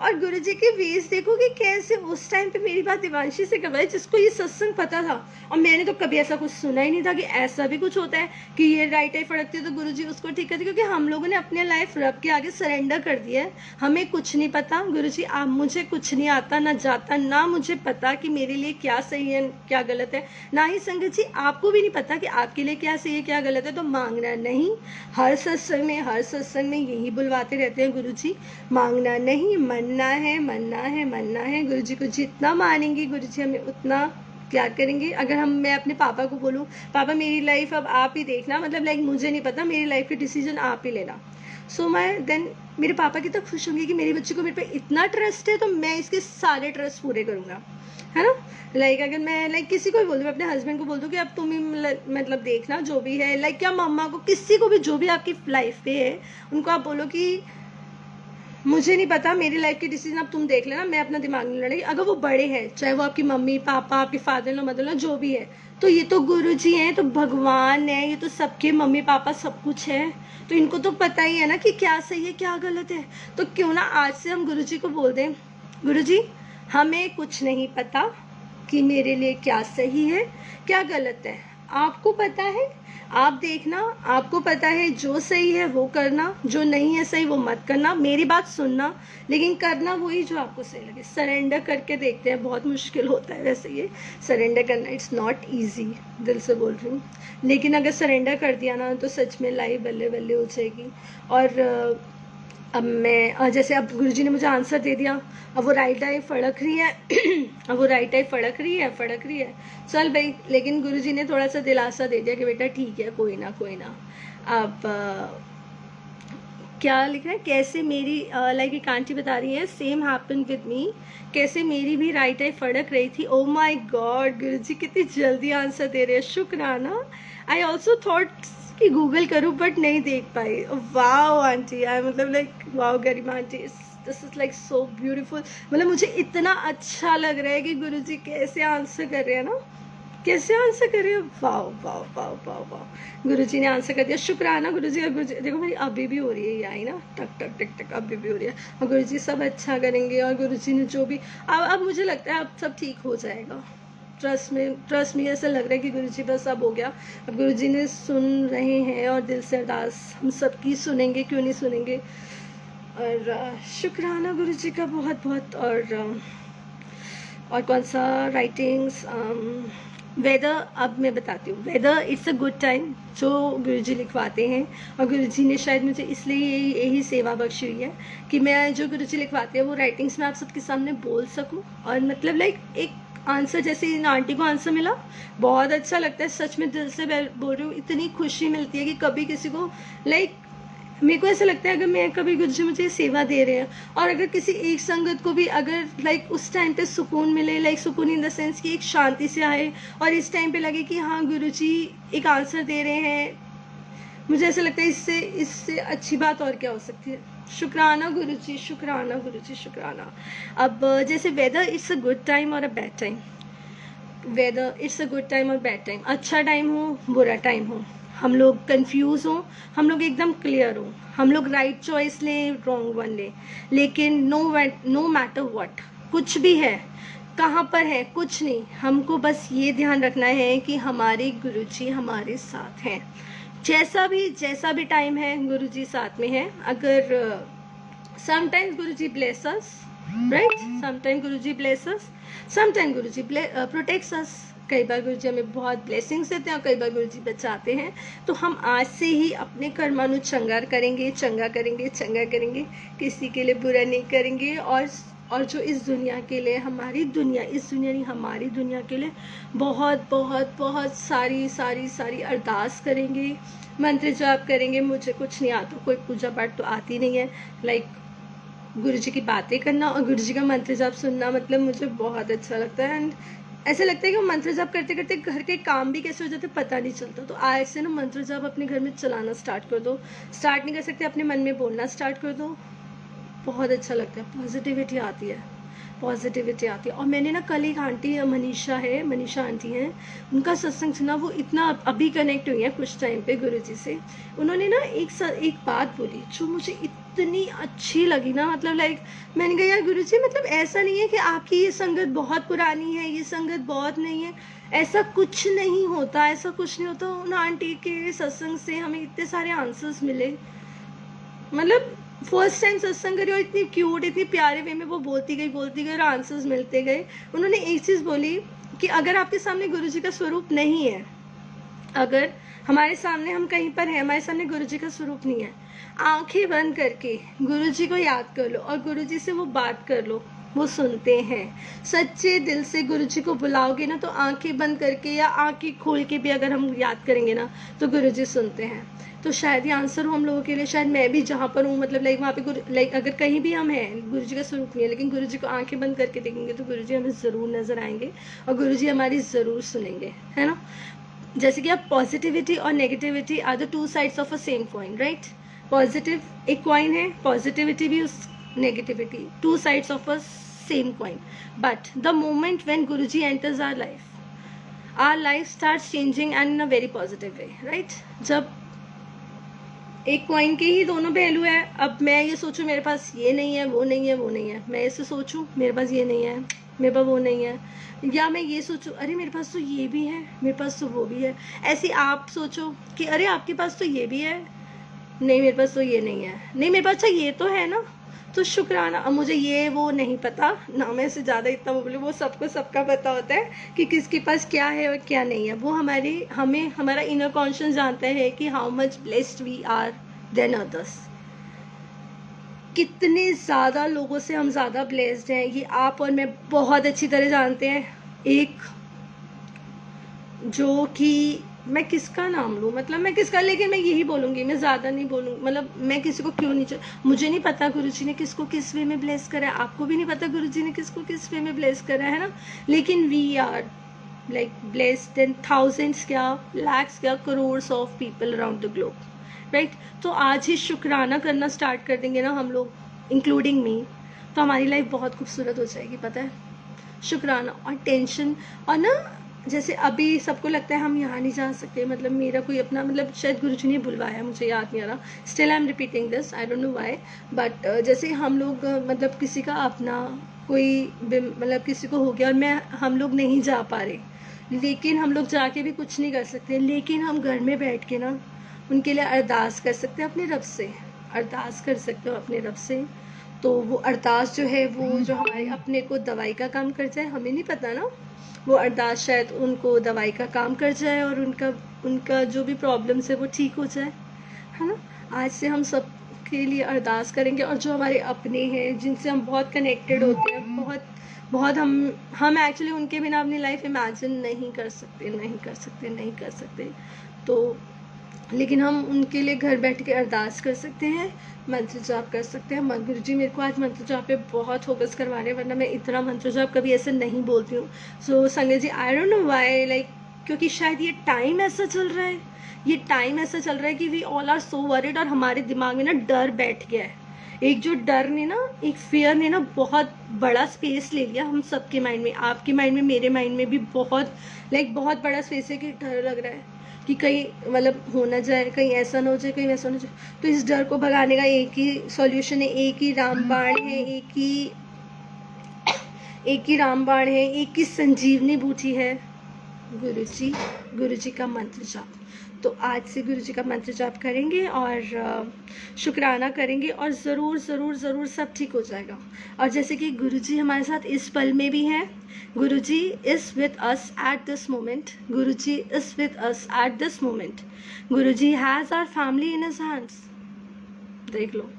और गुरुजी के वेज देखो कि कैसे उस टाइम पे मेरी बात दिवांशी से करवाई, जिसको ये सत्संग पता था, और मैंने तो कभी ऐसा कुछ सुना ही नहीं था कि ऐसा भी कुछ होता है कि ये राइट आई फड़कती है तो गुरुजी उसको ठीक करते, क्योंकि हम लोगों ने अपनी लाइफ रब के आगे सरेंडर कर दिया है। हमें कुछ नहीं पता गुरुजी, आप मुझे कुछ नहीं आता ना जाता, ना मुझे पता कि मेरे लिए क्या सही है क्या गलत है, ना ही संगत जी आपको भी नहीं पता कि आपके लिए क्या सही है क्या गलत है। तो मांगना नहीं, हर सत्संग में यही बुलवाते रहते हैं गुरुजी, मांगना नहीं, मनना है मनना है मनना है। गुरुजी को जितना मानेंगे गुरुजी हमें उतना प्यार करेंगे। अगर मैं अपने पापा को बोलूँ पापा मेरी लाइफ अब आप ही देखना, मतलब लाइक मुझे नहीं पता, मेरी लाइफ के डिसीजन आप ही लेना, सो मैं देन मेरे पापा कितना खुश होंगे कि मेरे बच्चे को मेरे पे इतना ट्रस्ट है, तो मैं इसके सारे ट्रस्ट पूरे करूँगा, है ना। लाइक अगर मैं लाइक किसी को भी बोल दूँ, अपने हस्बैंड को बोल दूँ कि अब तुम ही मतलब देखना जो भी है, लाइक क्या मम्मा को, किसी को भी जो भी आपकी लाइफ पे है उनको आप बोलो कि मुझे नहीं पता, मेरी लाइफ की डिसीजन अब तुम देख लेना, मैं अपना दिमाग नहीं लड़ेगी। अगर वो बड़े हैं, चाहे वो आपकी मम्मी पापा आपके फादर लो मदर लो जो भी है, तो ये तो गुरु जी हैं, तो भगवान है, ये तो सबके मम्मी पापा सब कुछ है, तो इनको तो पता ही है ना कि क्या सही है क्या गलत है। तो क्यों ना आज से हम गुरु जी को बोल दें, गुरु जी हमें कुछ नहीं पता कि मेरे लिए क्या सही है क्या गलत है, आपको पता है, आप देखना, आपको पता है जो सही है वो करना, जो नहीं है सही वो मत करना, मेरी बात सुनना, लेकिन करना वही जो आपको सही लगे। सरेंडर करके देखते हैं, बहुत मुश्किल होता है वैसे ये सरेंडर करना, इट्स नॉट ईजी, दिल से बोल रही हूँ, लेकिन अगर सरेंडर कर दिया ना तो सच में लाइफ बल्ले बल्ले हो जाएगी। और अब मैं जैसे अब गुरुजी ने मुझे आंसर दे दिया, अब वो राइट आई फड़क रही है अब वो राइट आई फड़क रही है चल भाई, लेकिन गुरुजी ने थोड़ा सा दिलासा दे दिया कि बेटा ठीक है कोई ना। अब क्या लिख रहा है, कैसे मेरी लाइक एक आंटी बता रही है सेम हैपन विद मी, कैसे मेरी भी राइट आई फड़क रही थी। ओ माय गॉड गुरुजी कितनी जल्दी आंसर दे रहे हैं, शुक्राना। आई ऑल्सो थॉट कि गूगल करूँ बट नहीं देख पाई। वाओ आंटी, आई मतलब like wow Garima aunty, this is like so beautiful. मतलब मुझे इतना अच्छा लग रहा है कि गुरुजी कैसे आंसर कर रहे हैं ना, कैसे आंसर कर रहे हैं। Wow wow wow wow wow, Guruji ने आंसर कर दिया, शुक्राना गुरुजी का। गुरुजी देखो मेरी अभी भी हो रही है ये आई ना, टक टक टिक टक अभी भी हो रही है, और गुरुजी सब अच्छा करेंगे, और गुरुजी ने जो भी अब मुझे लगता है अब सब ठीक हो जाएगा। ट्रस्ट में ऐसा लग रहा है कि गुरुजी बस अब हो गया, अब गुरुजी ने सुन रहे हैं, और दिल से अरदास हम सबकी सुनेंगे, क्यों नहीं सुनेंगे। और शुक्राना गुरुजी का बहुत बहुत। और कौन सा राइटिंग्स, वेदर, अब मैं बताती हूँ, weather it's a good time जो गुरुजी लिखवाते हैं, और गुरुजी ने शायद मुझे इसलिए यही सेवा बख्शी हुई है कि मैं जो गुरुजी लिखवाते हैं वो राइटिंग्स में आप सबके सामने बोल सकूँ। और मतलब लाइक एक आंसर, जैसे इन आंटी को आंसर मिला, बहुत अच्छा लगता है, सच में दिल से बोल रही हूँ, इतनी खुशी मिलती है कि कभी किसी को लाइक मेरे को ऐसा लगता है अगर मैं कभी गुरुजी मुझे सेवा दे रहे हैं, और अगर किसी एक संगत को भी अगर लाइक उस टाइम पे सुकून मिले, लाइक सुकून इन द सेंस कि एक शांति से आए, और इस टाइम पे लगे कि हाँ गुरुजी एक आंसर दे रहे हैं, मुझे ऐसा लगता है इससे अच्छी बात और क्या हो सकती है। शुक्राना गुरुजी, शुक्राना गुरुजी, शुक्राना। अब जैसे whether it's a good time और a bad time, whether it's a good time और बैड टाइम, अच्छा टाइम हो बुरा टाइम हो, हम लोग कंफ्यूज हों, हम लोग एकदम क्लियर हों, हम लोग राइट चॉइस लें रॉन्ग वन लें, लेकिन नो मैटर व्हाट, कुछ भी है, कहाँ पर है कुछ नहीं, हमको बस ये ध्यान रखना है कि हमारे गुरुजी हमारे साथ हैं, जैसा भी टाइम है गुरुजी साथ में है। अगर समटाइम्स गुरुजी ब्लेस अस, राइट, समटाइम गुरुजी ब्लेस अस, समटाइम गुरुजी प्रोटेक्ट्स अस, कई बार गुरुजी हमें बहुत ब्लेसिंग्स देते हैं और कई बार गुरुजी बचाते हैं। तो हम आज से ही अपने कर्मानु चंगा करेंगे, किसी के लिए बुरा नहीं करेंगे, और जो इस दुनिया के लिए, हमारी दुनिया, इस दुनिया नहीं हमारी दुनिया के लिए बहुत बहुत बहुत सारी अरदास करेंगे, मंत्र जाप करेंगे। मुझे कुछ नहीं आता, कोई पूजा पाठ तो आती नहीं है, लाइक गुरुजी की बातें करना और गुरुजी का मंत्र जाप सुनना, मतलब मुझे बहुत अच्छा लगता है। एंड ऐसा लगता है कि मंत्र जाप करते करते घर के काम भी कैसे हो जाते पता नहीं चलता। तो आज से ना मंत्र जाप अपने घर में चलाना स्टार्ट कर दो, स्टार्ट नहीं कर सकते अपने मन में बोलना स्टार्ट कर दो, बहुत अच्छा लगता है, पॉजिटिविटी आती है, पॉजिटिविटी आती है। और मैंने ना कल एक आंटी मनीषा आंटी हैं, उनका सत्संग सुना, वो इतना अभी कनेक्ट हुई है कुछ टाइम पे गुरुजी से। उन्होंने ना एक बात बोली जो मुझे इतनी अच्छी लगी ना, मतलब लाइक मैंने कहा यार गुरुजी, मतलब ऐसा नहीं है कि आपकी ये संगत बहुत पुरानी है, ये संगत बहुत नहीं है, ऐसा कुछ नहीं होता, ऐसा कुछ नहीं होता। उन आंटी के सत्संग से हमें इतने सारे आंसर्स मिले, मतलब फर्स्ट टाइम सत्संग करी और इतनी क्यूट, इतनी प्यारे वे में वो बोलती गई और आंसर्स मिलते गए। उन्होंने एक चीज़ बोली कि अगर आपके सामने गुरुजी का स्वरूप नहीं है, अगर हमारे सामने हम कहीं पर हैं, हमारे सामने गुरुजी का स्वरूप नहीं है, आंखें बंद करके गुरुजी को याद कर लो और गुरुजी से वो बात कर लो, वो सुनते हैं। सच्चे दिल से गुरुजी को बुलाओगे ना, तो आंखें बंद करके या आंखें खोल के भी अगर हम याद करेंगे ना, तो गुरुजी सुनते हैं। तो शायद ये आंसर हो हम लोगों के लिए। शायद मैं भी जहाँ पर हूँ, मतलब लाइक वहाँ पे लाइक अगर कहीं भी हम हैं, गुरुजी का स्वरूप नहीं है, लेकिन गुरुजी को आंखें बंद करके देखेंगे तो गुरुजी हमें ज़रूर नज़र आएंगे और गुरुजी हमारी ज़रूर सुनेंगे, है ना। जैसे कि आप पॉजिटिविटी और negativity are the two sides of a same coin, right. Positive एक कॉइन है, पॉजिटिविटी भी, उस negativity, two sides of a same coin. But the moment when Guruji enters our life starts changing and in a very positive way, right. जब एक coin के ही दोनों पहलू है। अब मैं ये सोचूं मेरे पास ये नहीं है, वो नहीं है, वो नहीं है, मैं ऐसे सोचूं मेरे पास ये नहीं है, मेरे पास वो नहीं है, या मैं ये सोचूं अरे मेरे पास तो ये भी है, मेरे पास तो वो भी है। ऐसे आप सोचो कि अरे आपके पास तो ये भी है, नहीं मेरे पास तो ये नहीं है, नहीं मेरे पास अच्छा ये तो है ना, तो शुक्राना। अब मुझे ये वो नहीं पता ना, मैं से ज़्यादा इतना बोलूँ, वो सबको सबका पता होता है कि किसके पास क्या है और क्या नहीं है। वो हमें हमारा इनर कॉन्शियस जानता है कि how much blessed we are then others. कितने ज़्यादा लोगों से हम ज़्यादा ब्लेस्ड हैं, ये आप और मैं बहुत अच्छी तरह जानते हैं। एक जो कि मैं किसका नाम लूँ, मतलब मैं किसका, लेकिन मैं यही बोलूँगी, मैं ज़्यादा नहीं बोलूँगी, मतलब मैं किसी को क्यों नहीं मुझे नहीं पता गुरुजी ने किसको किस वे में ब्लेस करा है, आपको भी नहीं पता गुरुजी ने किसको किस वे में ब्लेस करा है ना। लेकिन we are like blessed in thousands, क्या लैक्स, क्या crores of people around the globe, right. तो आज ही शुक्राना करना स्टार्ट कर देंगे ना हम लोग, इंक्लूडिंग मी, तो हमारी लाइफ बहुत खूबसूरत हो जाएगी, पता है। शुक्राना और टेंशन, और ना जैसे अभी सबको लगता है हम यहाँ नहीं जा सकते, मतलब मेरा कोई अपना, मतलब शायद गुरुजी ने बुलवाया, मुझे याद नहीं आ रहा, still I am repeating this, I don't know why, but जैसे हम लोग मतलब किसी का अपना कोई मतलब किसी को हो गया और हम लोग नहीं जा पा रहे, लेकिन हम लोग जाके भी कुछ नहीं कर सकते, लेकिन हम घर में बैठ के ना उनके लिए अरदास कर सकते हैं, अपने रब से अरदास कर सकते हो अपने रब से। तो वो अरदास जो है, वो जो हमारे अपने को दवाई का काम कर जाए, हमें नहीं पता ना, वो अरदास शायद उनको दवाई का काम कर जाए और उनका जो भी प्रॉब्लम्स है वो ठीक हो जाए, है ना। आज से हम सब के लिए अरदास करेंगे, और जो हमारे अपने हैं जिनसे हम बहुत कनेक्टेड होते हैं, बहुत हम एक्चुअली उनके बिना अपनी लाइफ इमेजिन नहीं कर सकते। तो लेकिन हम उनके लिए घर बैठ के अरदास कर सकते हैं, मंत्र जाप कर सकते हैं। गुरुजी मेरे को आज मंत्र जाप पे बहुत फोकस करवा रहे हैं, वरना मैं इतना मंत्र जाप कभी ऐसे नहीं बोलती हूँ। सो संगत जी, I don't know why, like क्योंकि शायद ये टाइम ऐसा चल रहा है कि we all are so worried, और हमारे दिमाग में ना डर बैठ गया है। एक जो डर ने ना, एक फियर ने ना बहुत बड़ा स्पेस ले लिया हम सबके माइंड में, आपके माइंड में, मेरे माइंड में भी बहुत बहुत बड़ा स्पेस है कि डर लग रहा है कि कहीं मतलब हो ना जाए, कहीं ऐसा ना हो जाए, कहीं वैसा ना हो जाए। तो इस डर को भगाने का एक ही सॉल्यूशन है, एक ही रामबाण है, एक ही रामबाण है, एक ही संजीवनी बूटी है, गुरुजी का मंत्र जाप। तो आज से गुरुजी का मंत्र जाप करेंगे और शुक्राना करेंगे, और ज़रूर सब ठीक हो जाएगा। और जैसे कि गुरुजी हमारे साथ इस पल में भी हैं, Guruji is with us at this moment, Guruji has our family in his hands. देख लो,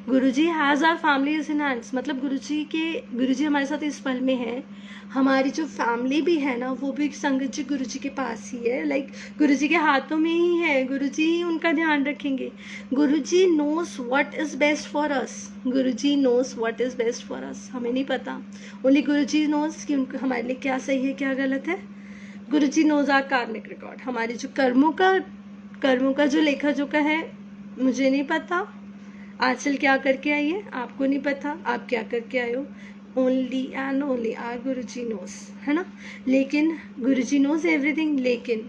Guruji has our family in hands, मतलब गुरुजी हमारे साथ इस पल में है। हमारी जो फैमिली भी है ना, वो भी संगत जी गुरुजी के पास ही है, लाइक गुरुजी के हाथों में ही है, गुरुजी ही उनका ध्यान रखेंगे। Guruji knows what is best for us, हमें नहीं पता, ओनली गुरुजी नोज कि उनको हमारे लिए क्या सही है, क्या गलत है। गुरुजी नोज आवर कार्मिक रिकॉर्ड, हमारे जो कर्मों का जो लेखा जोखा है, मुझे नहीं पता आंचल क्या करके आई है, आपको नहीं पता आप क्या करके आए हो, only and only are Guruji knows, है ना। लेकिन गुरुजी नोज एवरीथिंग, लेकिन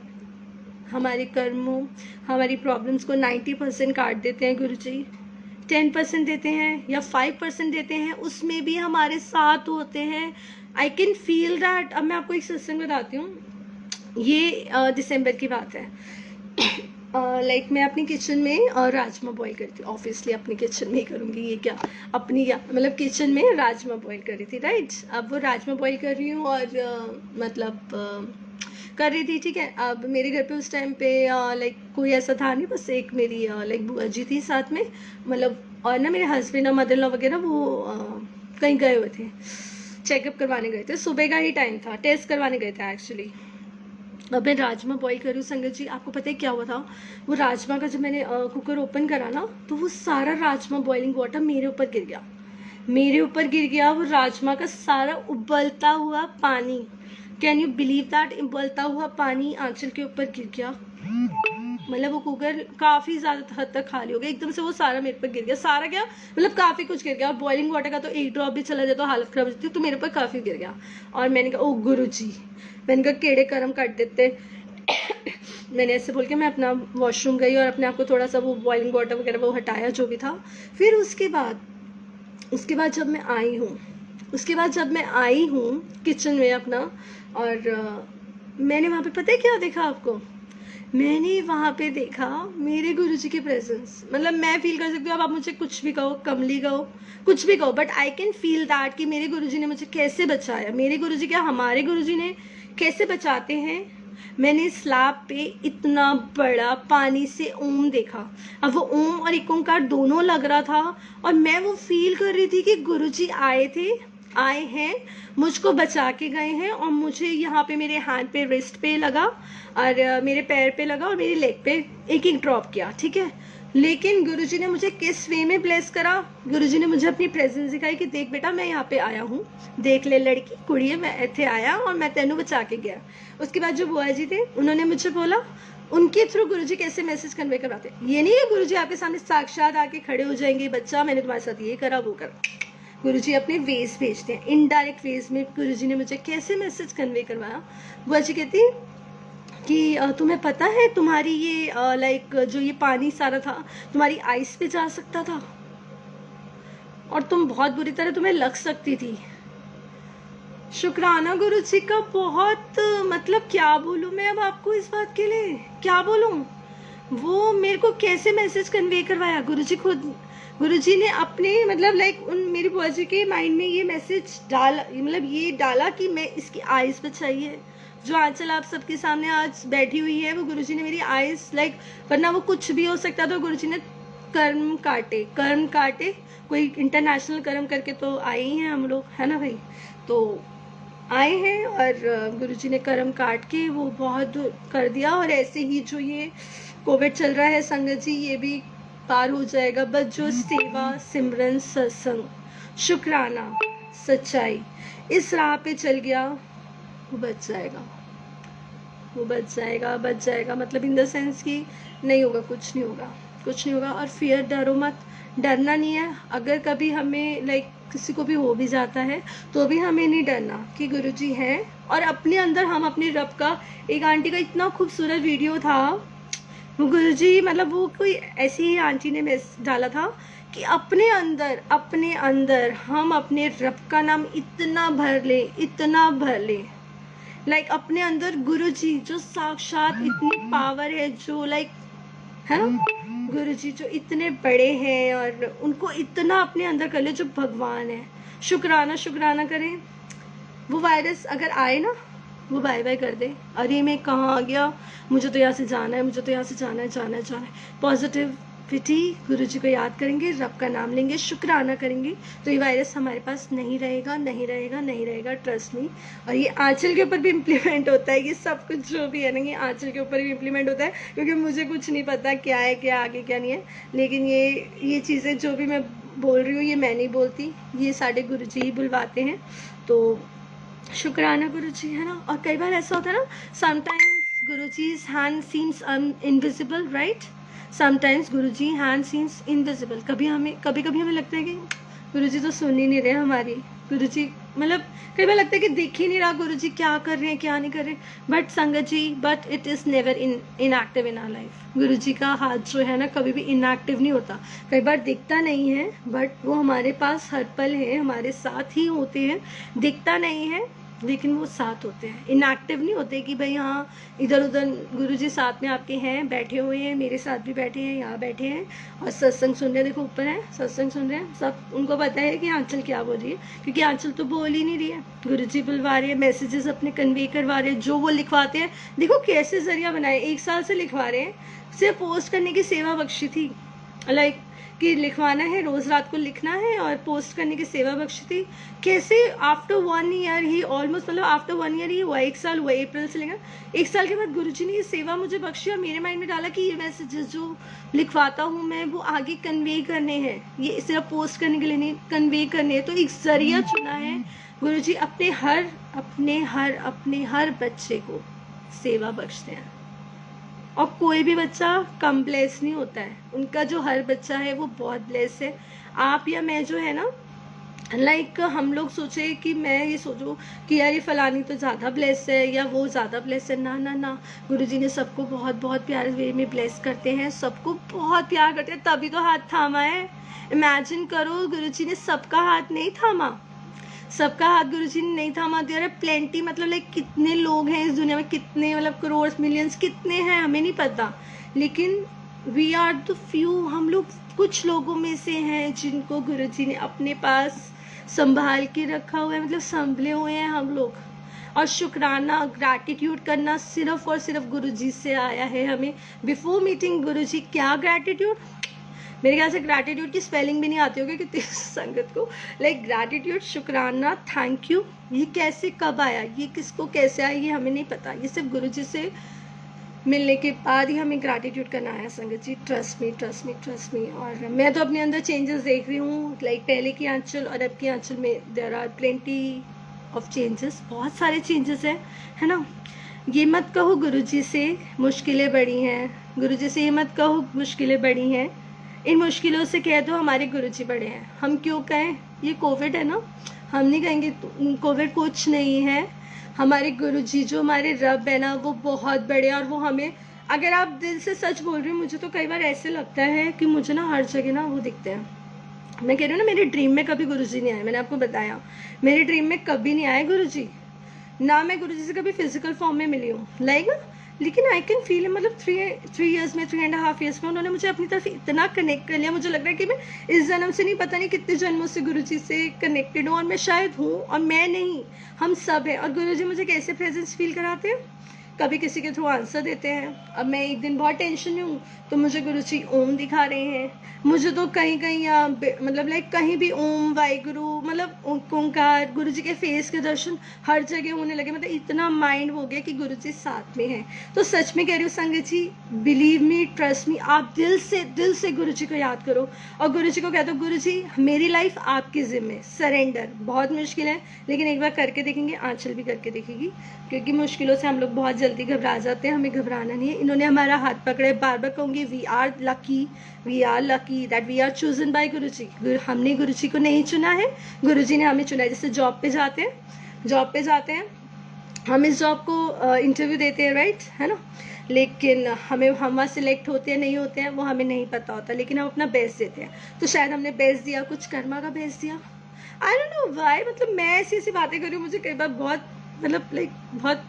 हमारे कर्मों, हमारी प्रॉब्लम्स को 90% काट देते हैं गुरुजी, 10% देते हैं या 5% देते हैं, उसमें भी हमारे साथ होते हैं। आई कैन फील दैट। अब मैं आपको एक सत्संग बताती हूँ, ये दिसंबर की बात है। लाइक मैं अपनी किचन में राजमा बॉईल करती हूँ, ऑब्वियसली अपनी किचन में ही करूँगी, ये क्या अपनी, क्या मतलब किचन में राजमा बॉईल कर रही थी, राइट। अब वो राजमा बॉईल कर रही हूँ और मतलब कर रही थी, ठीक है। अब मेरे घर पे उस टाइम पे लाइक कोई ऐसा था नहीं, बस एक मेरी लाइक बुआ जी थी साथ में, मतलब, और ना मेरे हस्बैंड और मदर इन लॉ वगैरह वो कहीं गए हुए थे, चेकअप करवाने गए थे, सुबह का ही टाइम था, टेस्ट करवाने गए थे एक्चुअली। अब मैं राजमा बॉईल कर रही हूँ संगत जी, आपको पता है क्या हुआ था, वो राजमा का जब मैंने कुकर ओपन करा ना, तो वो सारा राजमा बॉइलिंग वाटर मेरे ऊपर गिर गया, मेरे ऊपर गिर गया वो राजमा का सारा उबलता हुआ पानी। कैन यू बिलीव दैट, उबलता हुआ पानी आंचल के ऊपर गिर गया। मतलब वो कुकर काफ़ी ज़्यादा हद तक खाली हो गया, एकदम से वो सारा मेरे पर गिर गया, सारा क्या मतलब काफ़ी कुछ गिर गया। और बॉइलिंग वाटर का तो एक ड्रॉप भी चला जाए तो हालत खराब हो जाती, तो मेरे पर काफ़ी गिर गया। और मैंने कहा ओ गुरु जी, मैंने कहा केड़े कर्म काट देते। मैंने ऐसे बोल के मैं अपना वॉशरूम गई और अपने आप को थोड़ा सा वो बॉइलिंग वाटर वगैरह वो हटाया जो भी था। फिर उसके बाद जब मैं आई हूँ किचन में अपना, और मैंने वहाँ पे पता है क्या देखा आपको, मैंने वहाँ पे देखा मेरे गुरुजी की प्रेजेंस। मतलब मैं फील कर सकती हूँ, अब आप मुझे कुछ भी कहो, कमली कहो, कुछ भी कहो, but I can feel that कि मेरे गुरुजी ने मुझे कैसे बचाया। मेरे गुरुजी क्या, हमारे गुरुजी ने कैसे बचाते हैं। मैंने स्लैब पे इतना बड़ा पानी से ओम देखा, अब वो ओम और एक ओंकार दोनों लग रहा था, और मैं वो फील कर रही थी कि गुरुजी आए हैं, मुझको बचा के गए हैं, और मुझे यहाँ पे मेरे हैंड पे, रिस्ट पे लगा, और मेरे पैर पे लगा, और मेरी लेग पे एक एक ड्रॉप किया, ठीक है। लेकिन गुरुजी ने मुझे किस वे में ब्लेस करा, गुरुजी ने मुझे अपनी प्रेजेंस दिखाई कि देख बेटा मैं यहाँ पे आया हूँ, देख ले लड़की कुड़ी, मैं इतने आया और मैं तेनू बचा के गया। उसके बाद जो बुआ जी थे उन्होंने मुझे बोला, उनके थ्रू गुरुजी कैसे मैसेज कन्वे करवाते। ये नहीं है गुरुजी आपके सामने साक्षात आके खड़े हो जाएंगे, बच्चा मैंने तुम्हारे साथ ये करा वो करा। गुरुजी अपने वेज भेजते हैं, इनडायरेक्ट वेज में गुरुजी ने मुझे कैसे मैसेज कन्वे करवाया। बुआ जी कहती कि तुम्हें पता है तुम्हारी ये लाइक जो ये पानी सारा था तुम्हारी आइस पे जा सकता था, और तुम बहुत बुरी तरह तुम्हें लग सकती थी। शुक्राना गुरुजी का बहुत, मतलब क्या बोलूँ मैं अब आपको इस बात के लिए, क्या बोलूँ। वो मेरे को कैसे मैसेज कन्वे करवाया गुरुजी खुद, गुरुजी ने अपने मतलब लाइक उन मेरी बुआ जी के माइंड में ये मैसेज डाला, मतलब ये डाला कि मैं इसकी आइज़ बचाइए। जो आंचल आप सबके सामने आज बैठी हुई है वो गुरुजी ने मेरी आइज़ लाइक, वरना वो कुछ भी हो सकता था। गुरुजी ने कर्म काटे, कोई इंटरनेशनल कर्म करके तो आए ही हैं हम लोग, है ना भाई। तो आए हैं और गुरुजी ने कर्म काट के वो बहुत कर दिया। और ऐसे ही जो ये कोविड चल रहा है संगत जी, ये भी पार हो जाएगा। बस जो सेवा, सिमरन, सत्संग, शुक्राना, सच्चाई इस राह पे चल गया वो बच जाएगा। मतलब इन द सेंस कि नहीं होगा, कुछ नहीं होगा। और फियर, डरो मत, डरना नहीं है। अगर कभी हमें लाइक किसी को भी हो भी जाता है तो भी हमें नहीं डरना कि गुरुजी हैं, और अपने अंदर हम अपने रब का, एक आंटी का इतना खूबसूरत वीडियो था, वो गुरुजी मतलब वो कोई ऐसी ही आंटी ने मैसेज डाला था कि अपने अंदर हम अपने रब का नाम इतना भर ले, लाइक अपने अंदर गुरुजी जो साक्षात इतनी पावर है, जो लाइक है ना, गुरुजी जो इतने बड़े हैं और उनको इतना अपने अंदर कर ले, जो भगवान है। शुक्राना करें। वो वायरस अगर आए ना, वो बाय बाय कर दे, अरे मैं कहाँ आ गया, मुझे तो यहाँ से जाना है। पॉजिटिविटी, गुरुजी को याद करेंगे, रब का नाम लेंगे, शुक्राना करेंगे, तो ये वायरस हमारे पास नहीं रहेगा, ट्रस्ट मी। और ये आंचल के ऊपर भी इम्प्लीमेंट होता है, ये सब कुछ जो भी है ना, ये आंचल के ऊपर भी इम्प्लीमेंट होता है, क्योंकि मुझे कुछ नहीं पता क्या है, क्या आगे क्या नहीं है। लेकिन ये चीज़ें जो भी मैं बोल रही हूँ ये मैं नहीं बोलती, ये साढ़े गुरुजी ही बुलवाते हैं। तो शुक्राना गुरुजी, है ना। और कई बार ऐसा होता है ना, sometimes Guruji's hand seems invisible, right? Sometimes Guruji hand seems invisible. कभी कभी हमें लगता है कि गुरुजी तो सुन ही नहीं रहे हमारी, गुरुजी मतलब कई बार लगता है कि दिख ही नहीं रहा गुरुजी क्या कर रहे हैं क्या नहीं कर रहे, बट संगत जी, but it is never inactive in our life. Guruji का हाथ जो है ना कभी भी इनएक्टिव नहीं होता। कई बार दिखता नहीं है बट वो हमारे पास हर पल है, हमारे साथ ही होते हैं। दिखता नहीं है लेकिन वो साथ होते हैं, इनएक्टिव नहीं होते कि भाई हाँ इधर उधर। गुरुजी साथ में आपके हैं, बैठे हुए हैं, मेरे साथ भी बैठे हैं, यहाँ बैठे हैं और सत्संग सुन रहे हैं। देखो ऊपर है, सत्संग सुन रहे हैं सब। उनको पता है कि आंचल क्या बोल रही है, क्योंकि आंचल तो बोल ही नहीं रही है। गुरुजी बुलवा रहे हैं, मैसेजेस अपने कन्वे करवा रहे हैं, जो वो लिखवाते हैं। देखो कैसे जरिया बनाए, 1 साल से लिखवा रहे हैं। सिर्फ पोस्ट करने की सेवा बख्शी थी, लाइक कि लिखवाना है, रोज़ रात को लिखना है और पोस्ट करने की सेवा बख्शी थी। कैसे आफ्टर 1 ईयर ही ऑलमोस्ट, मतलब आफ्टर 1 ईयर ही हुआ, 1 साल हुआ, अप्रैल से लेकर 1 साल के बाद गुरुजी ने ये सेवा मुझे बख्शी और मेरे माइंड में डाला कि ये मैसेजेस जो लिखवाता हूँ मैं वो आगे कन्वे करने हैं, ये सिर्फ पोस्ट करने के लिए नहीं, कन्वे करने हैं। तो एक जरिया चुना है गुरुजी, अपने हर बच्चे को सेवा बख्शते हैं। और कोई भी बच्चा कम ब्लेस नहीं होता है, उनका जो हर बच्चा है वो बहुत ब्लेस है। आप या मैं जो है ना, लाइक हम लोग सोचे कि मैं ये सोचूं कि यार ये फलानी तो ज़्यादा ब्लेस है या वो ज़्यादा ब्लेस है, ना ना ना। गुरुजी ने सबको बहुत बहुत प्यारे वे में ब्लेस करते हैं, सबको बहुत प्यार करते हैं, तभी तो हाथ थामा है। इमेजिन करो गुरुजी ने सबका हाथ नहीं थामा, सबका हाथ गुरुजी ने नहीं थामा। देयर आर प्लेंटी, मतलब लाइक कितने लोग हैं इस दुनिया में, कितने मतलब करोड़ मिलियंस कितने हैं हमें नहीं पता, लेकिन वी आर द फ्यू, हम लोग कुछ लोगों में से हैं जिनको गुरुजी ने अपने पास संभाल के रखा हुआ है, मतलब संभले हुए हैं हम लोग। और शुक्राना, ग्रैटिट्यूड करना सिर्फ और सिर्फ गुरुजी से आया है हमें। बिफोर मीटिंग गुरुजी, क्या ग्रैटिट्यूड, मेरे ख्याल से ग्रैटिट्यूड की स्पेलिंग भी नहीं आती होगी कितनी संगत को। लाइक ग्रैटिट्यूड, शुक्राना, थैंक यू, ये कैसे कब आया, ये किसको कैसे आया, ये हमें नहीं पता। ये सिर्फ गुरुजी से मिलने के बाद ही हमें ग्रैटिट्यूड करना आया संगत जी। Trust me, trust me, trust me. और मैं तो अपने अंदर चेंजेस देख रही हूँ, लाइक पहले की आंचल और अब की आंचल में there are plenty of changes, बहुत सारे चेंजेस हैं, है ना। ये मत कहो गुरुजी से मुश्किलें बड़ी हैं, गुरुजी से ये मत कहो मुश्किलें बड़ी हैं, इन मुश्किलों से कह दो हमारे गुरुजी बड़े हैं। हम क्यों कहें, ये कोविड है ना, हम नहीं कहेंगे कोविड कुछ नहीं है। हमारे गुरुजी जो हमारे रब है ना वो बहुत बड़े, और वो हमें, अगर आप दिल से सच बोल रहे हो, मुझे तो कई बार ऐसे लगता है कि मुझे ना हर जगह ना वो दिखते हैं। मैं कह रही हूँ ना, मेरे ड्रीम में कभी गुरुजी नहीं आए, मैंने आपको बताया मेरे ड्रीम में कभी नहीं आए गुरुजी, ना मैं गुरुजी से कभी फिजिकल फॉर्म में मिली हूँ, लाइक, लेकिन आई कैन फील, मतलब 3 ईयर्स में, 3.5 ईयर्स में उन्होंने मुझे अपनी तरफ इतना कनेक्ट कर लिया। मुझे लग रहा है कि मैं इस जन्म से नहीं, पता नहीं कितने जन्मों से गुरुजी से कनेक्टेड हूँ, और मैं शायद हूँ, और मैं नहीं, हम सब हैं। और गुरुजी मुझे कैसे प्रेजेंस फील कराते हैं, कभी किसी के थ्रू आंसर देते हैं। अब मैं एक दिन बहुत टेंशन में हूँ तो मुझे गुरुजी ओम दिखा रहे हैं, मुझे तो कहीं कहीं मतलब लाइक कहीं भी ओम वाहिगुरु, मतलब ओंकार, गुरुजी के फेस के दर्शन हर जगह होने लगे। मतलब इतना माइंड हो गया कि गुरुजी साथ में है। तो सच में कह रही हूँ संगत जी, बिलीव मी, ट्रस्ट मी, आप दिल से गुरुजी को याद करो और गुरुजी को कह दो, गुरुजी मेरी लाइफ आपके जिम्मे, सरेंडर। बहुत मुश्किल है लेकिन एक बार करके देखेंगे, आंचल भी करके देखेगी, क्योंकि मुश्किलों से हम लोग बहुत जल्दी घबरा जाते हैं, हमें घबराना नहीं है। इन्होंने हमारा हाथ पकड़े, बार बार कहूँगी we are lucky that we are chosen by Guruji. हमने गुरुजी को नहीं चुना है, गुरुजी ने हमें चुना है। जैसे जॉब पे जाते हैं हम, इस जॉब को इंटरव्यू देते हैं, राइट, है ना, लेकिन हम वहाँ सिलेक्ट होते हैं नहीं होते हैं वो हमें नहीं पता होता, लेकिन हम अपना बेस्ट देते हैं। तो शायद हमने बेस्ट दिया, कुछ कर्मा का बेस्ट दिया, आई डोंट नो व्हाई। मतलब मैं ऐसी बातें कर रही हूँ, मुझे कई बार बहुत, मतलब लाइक बहुत,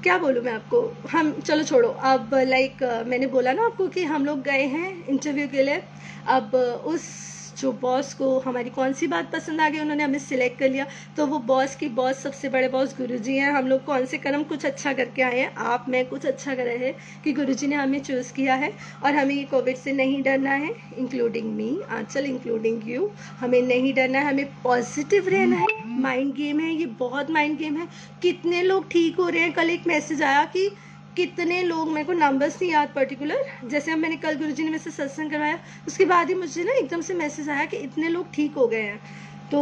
क्या बोलूँ मैं आपको, हम चलो छोड़ो। अब लाइक मैंने बोला ना आपको कि हम लोग गए हैं इंटरव्यू के लिए। अब उस जो बॉस को हमारी कौन सी बात पसंद आ गई, उन्होंने हमें सिलेक्ट कर लिया। तो वो बॉस की बॉस, सबसे बड़े बॉस गुरुजी हैं। हम लोग कौन से कर्म कुछ अच्छा करके आए हैं, आप मैं कुछ अच्छा कर रहे हैं कि गुरुजी ने हमें चूज़ किया है। और हमें ये कोविड से नहीं डरना है, including me, Aanchal, including you. हमें नहीं डरना है, हमें पॉजिटिव रहना है। माइंड गेम है ये, बहुत माइंड गेम है। कितने लोग ठीक हो रहे हैं, कल एक मैसेज आया कि कितने लोग, मेरे को नंबर्स नहीं याद पर्टिकुलर, जैसे अब मैंने कल गुरुजी ने मेरे से सत्संग करवाया, उसके बाद ही मुझे ना एकदम से मैसेज आया कि इतने लोग ठीक हो गए हैं। तो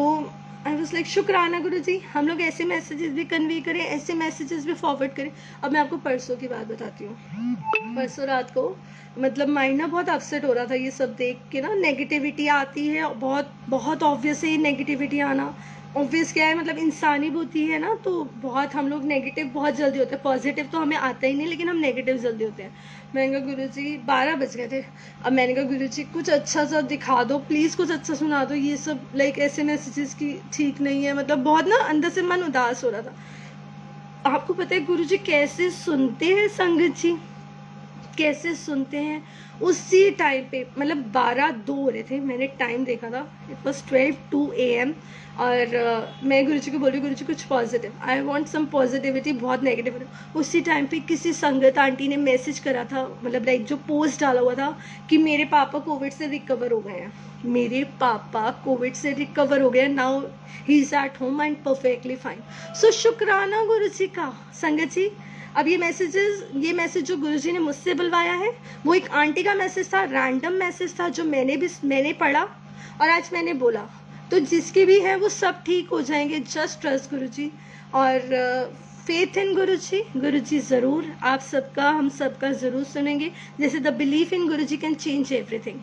आई वाज लाइक शुक्राना गुरुजी, हम लोग ऐसे मैसेजेस भी कन्वे करें, ऐसे मैसेजेस भी फॉरवर्ड करें। अब मैं आपको परसों की बात बताती हूँ। परसों रात को मतलब माइंड ना बहुत अपसेट हो रहा था, ये सब देख के ना, नेगेटिविटी आती है बहुत बहुत ऑब्वियस है नेगेटिविटी आना। ऑब्वियस क्या है, मतलब इंसानी बुद्धि है ना, तो बहुत हम लोग नेगेटिव बहुत जल्दी होते हैं, पॉजिटिव तो हमें आता ही नहीं, लेकिन हम नेगेटिव जल्दी होते हैं। मैंने कहा गुरुजी 12 बज गए थे, अब मैंने कहा गुरुजी कुछ अच्छा सा दिखा दो प्लीज़, कुछ अच्छा सुना दो, ये सब लाइक ऐसे मैसेजेस की ठीक नहीं है, मतलब बहुत ना अंदर से मन उदास हो रहा था। आपको पता है गुरुजी कैसे सुनते हैं संगत जी, कैसे सुनते हैं उसी टाइम पे, मतलब 12:02 हो रहे थे, मैंने टाइम देखा था, इट वॉज 12:02 AM। और मैं गुरुजी को बोली गुरुजी कुछ positive, I want some positivity, बहुत नेगेटिव। उसी टाइम पे किसी संगत आंटी ने मैसेज करा था, मतलब लाइक जो पोस्ट डाला हुआ था कि मेरे पापा कोविड से रिकवर हो गए हैं, मेरे पापा कोविड से रिकवर हो गए, now he is at home and perfectly fine. So शुक्राना गुरुजी का संगत जी। अब ये मैसेज जो गुरुजी ने मुझसे बुलवाया है, वो एक आंटी का मैसेज था, रैंडम मैसेज था, जो मैंने पढ़ा और आज मैंने बोला। तो जिसके भी है वो सब ठीक हो जाएंगे, जस्ट ट्रस्ट गुरुजी और फेथ इन गुरुजी। गुरुजी ज़रूर आप सबका, हम सबका ज़रूर सुनेंगे। जैसे the belief in Guruji can change everything,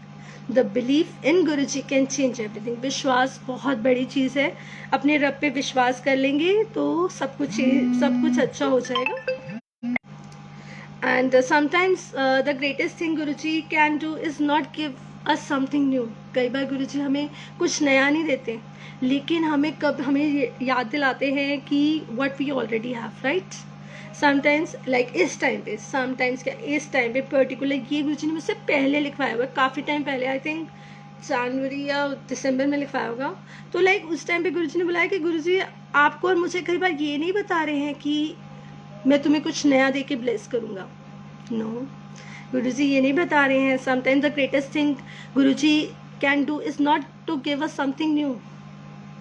the belief in Guruji can change everything. विश्वास बहुत बड़ी चीज़ है, अपने रब पे विश्वास कर लेंगे तो सब कुछ अच्छा हो जाएगा। And sometimes the greatest thing Guruji can do is not give us something new. कई बार गुरुजी हमें कुछ नया नहीं देते, लेकिन हमें याद दिलाते हैं कि what we already have, right? Sometimes like इस टाइम पे पर्टिकुलर ये गुरुजी ने मुझसे पहले लिखवाया हुआ, काफ़ी टाइम पहले, आई थिंक जनवरी या दिसंबर में लिखवाया होगा। तो लाइक उस टाइम पे गुरुजी ने बुलाया कि गुरुजी आपको और मुझे कई बार ये नहीं बता रहे हैं कि मैं तुम्हें कुछ नया दे के ब्लेस करूँगा, नो, गुरुजी ये नहीं बता रहे हैं। Sometimes the greatest thing Guruji can do is not to give us something new,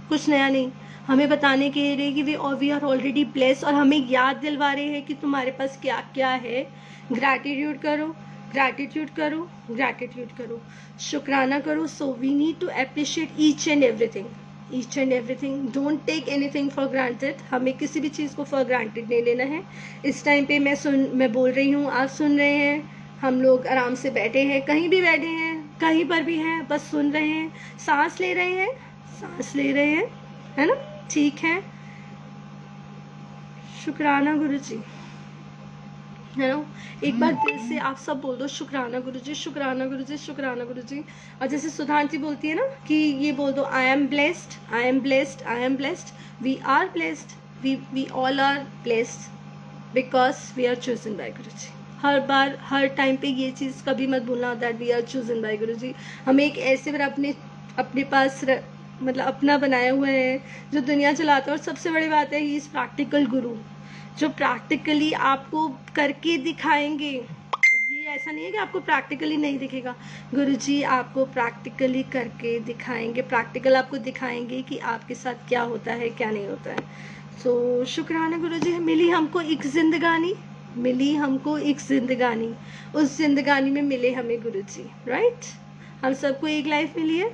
कुछ नया नहीं, हमें बताने के लिए कि वी आर ऑलरेडी ब्लेस्ड, और हमें याद दिलवा रहे हैं कि तुम्हारे पास क्या क्या है। ग्रैटिट्यूड करो, ग्रैटिट्यूड करो, ग्रैटिट्यूड करो, शुक्राना करो। So we need to appreciate each and everything, don't take anything for granted. हमें किसी भी चीज़ को फॉर ग्रांटेड नहीं लेना है। इस टाइम पे मैं बोल रही हूँ, आप सुन रहे हैं, हम लोग आराम से बैठे हैं, कहीं भी बैठे हैं, कहीं पर भी हैं, बस सुन रहे हैं, सांस ले रहे हैं, है ना, ठीक है। शुक्राना गुरुजी, है ना, एक बार दिल से आप सब बोल दो शुक्राना गुरुजी, शुक्राना गुरुजी, शुक्राना गुरुजी। और जैसे सुधांति बोलती है ना कि ये बोल दो, I am blessed, I am blessed, I am blessed, we are blessed, we all are blessed because we are chosen by Guruji. हर बार हर टाइम पे ये चीज़ कभी मत भूलना, that we are chosen by Guruji. हमें एक ऐसे बार अपने पास मतलब अपना बनाया हुआ है जो दुनिया चलाता है, और सबसे बड़ी बात है ही इज़ प्रैक्टिकल गुरु, जो प्रैक्टिकली आपको करके दिखाएंगे। ये ऐसा नहीं है कि आपको प्रैक्टिकली नहीं दिखेगा, गुरुजी आपको प्रैक्टिकली करके दिखाएंगे, प्रैक्टिकल आपको दिखाएंगे कि आपके साथ क्या होता है क्या नहीं होता है। सो शुक्राना गुरुजी, मिली हमको एक जिंदगानी, उस जिंदगानी में मिले हमें गुरुजी, राइट। हम सबको एक लाइफ मिली है,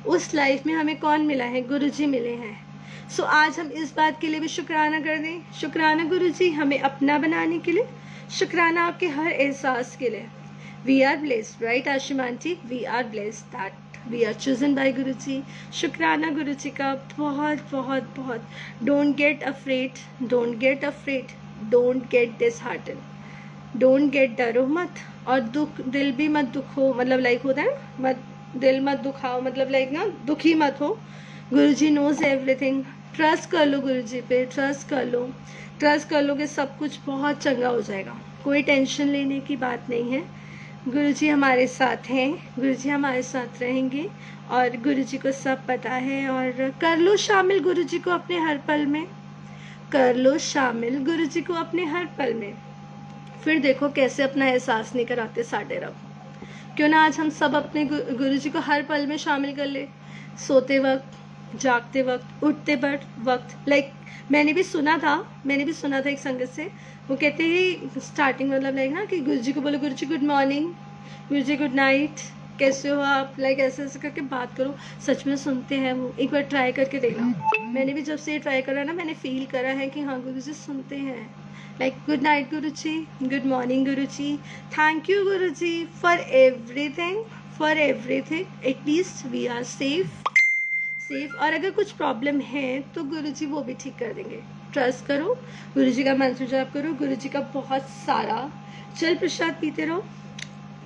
उस लाइफ में हमें कौन मिला है, गुरुजी मिले हैं। सो आज हम इस बात के लिए भी शुक्राना कर दें, शुक्राना गुरुजी हमें अपना बनाने के लिए, शुक्राना आपके हर एहसास के लिए। We are blessed, right Ashiman ji, we are blessed that we are chosen by Guruji. शुक्राना गुरुजी का बहुत बहुत बहुत। Don't get afraid, don't get afraid, don't get disheartened, don't get, डरो मत, और दिल भी मत दुखो, मतलब लाइक होता है मत, दिल मत दुखाओ, मतलब लाइक ना दुखी मत हो। गुरुजी नोज एवरीथिंग, ट्रस्ट कर लो गुरुजी पे, ट्रस्ट कर लो कि सब कुछ बहुत चंगा हो जाएगा, कोई टेंशन लेने की बात नहीं है। गुरुजी हमारे साथ हैं, गुरुजी हमारे साथ रहेंगे, और गुरुजी को सब पता है। और कर लो शामिल गुरुजी को अपने हर पल में, कर लो शामिल गुरुजी को अपने हर पल में। फिर देखो कैसे अपना एहसास नहीं कराते साढ़े रब। क्यों ना आज हम सब अपने गुरुजी को हर पल में शामिल कर ले, सोते वक्त, जागते वक्त, उठते वक्त। लाइक मैंने भी सुना था एक संगत से, वो कहते हैं स्टार्टिंग मतलब लाइक ना कि गुरुजी को बोलो, गुरुजी गुड मॉर्निंग, गुरुजी गुड नाइट, कैसे हो आप, लाइक ऐसे ऐसे करके बात करो। सच में सुनते हैं वो, एक बार ट्राई करके देखना। मैंने भी जब से ये ट्राई करा ना, मैंने फील करा है कि हाँ गुरुजी सुनते हैं। Like good night Guruji, good morning Guruji, thank you Guruji for everything, at least we are safe. और अगर कुछ प्रॉब्लम है तो गुरुजी वो भी ठीक कर देंगे, ट्रस्ट करो। गुरुजी का मंत्र जाप करो, गुरुजी का बहुत सारा जल प्रसाद पीते रहो।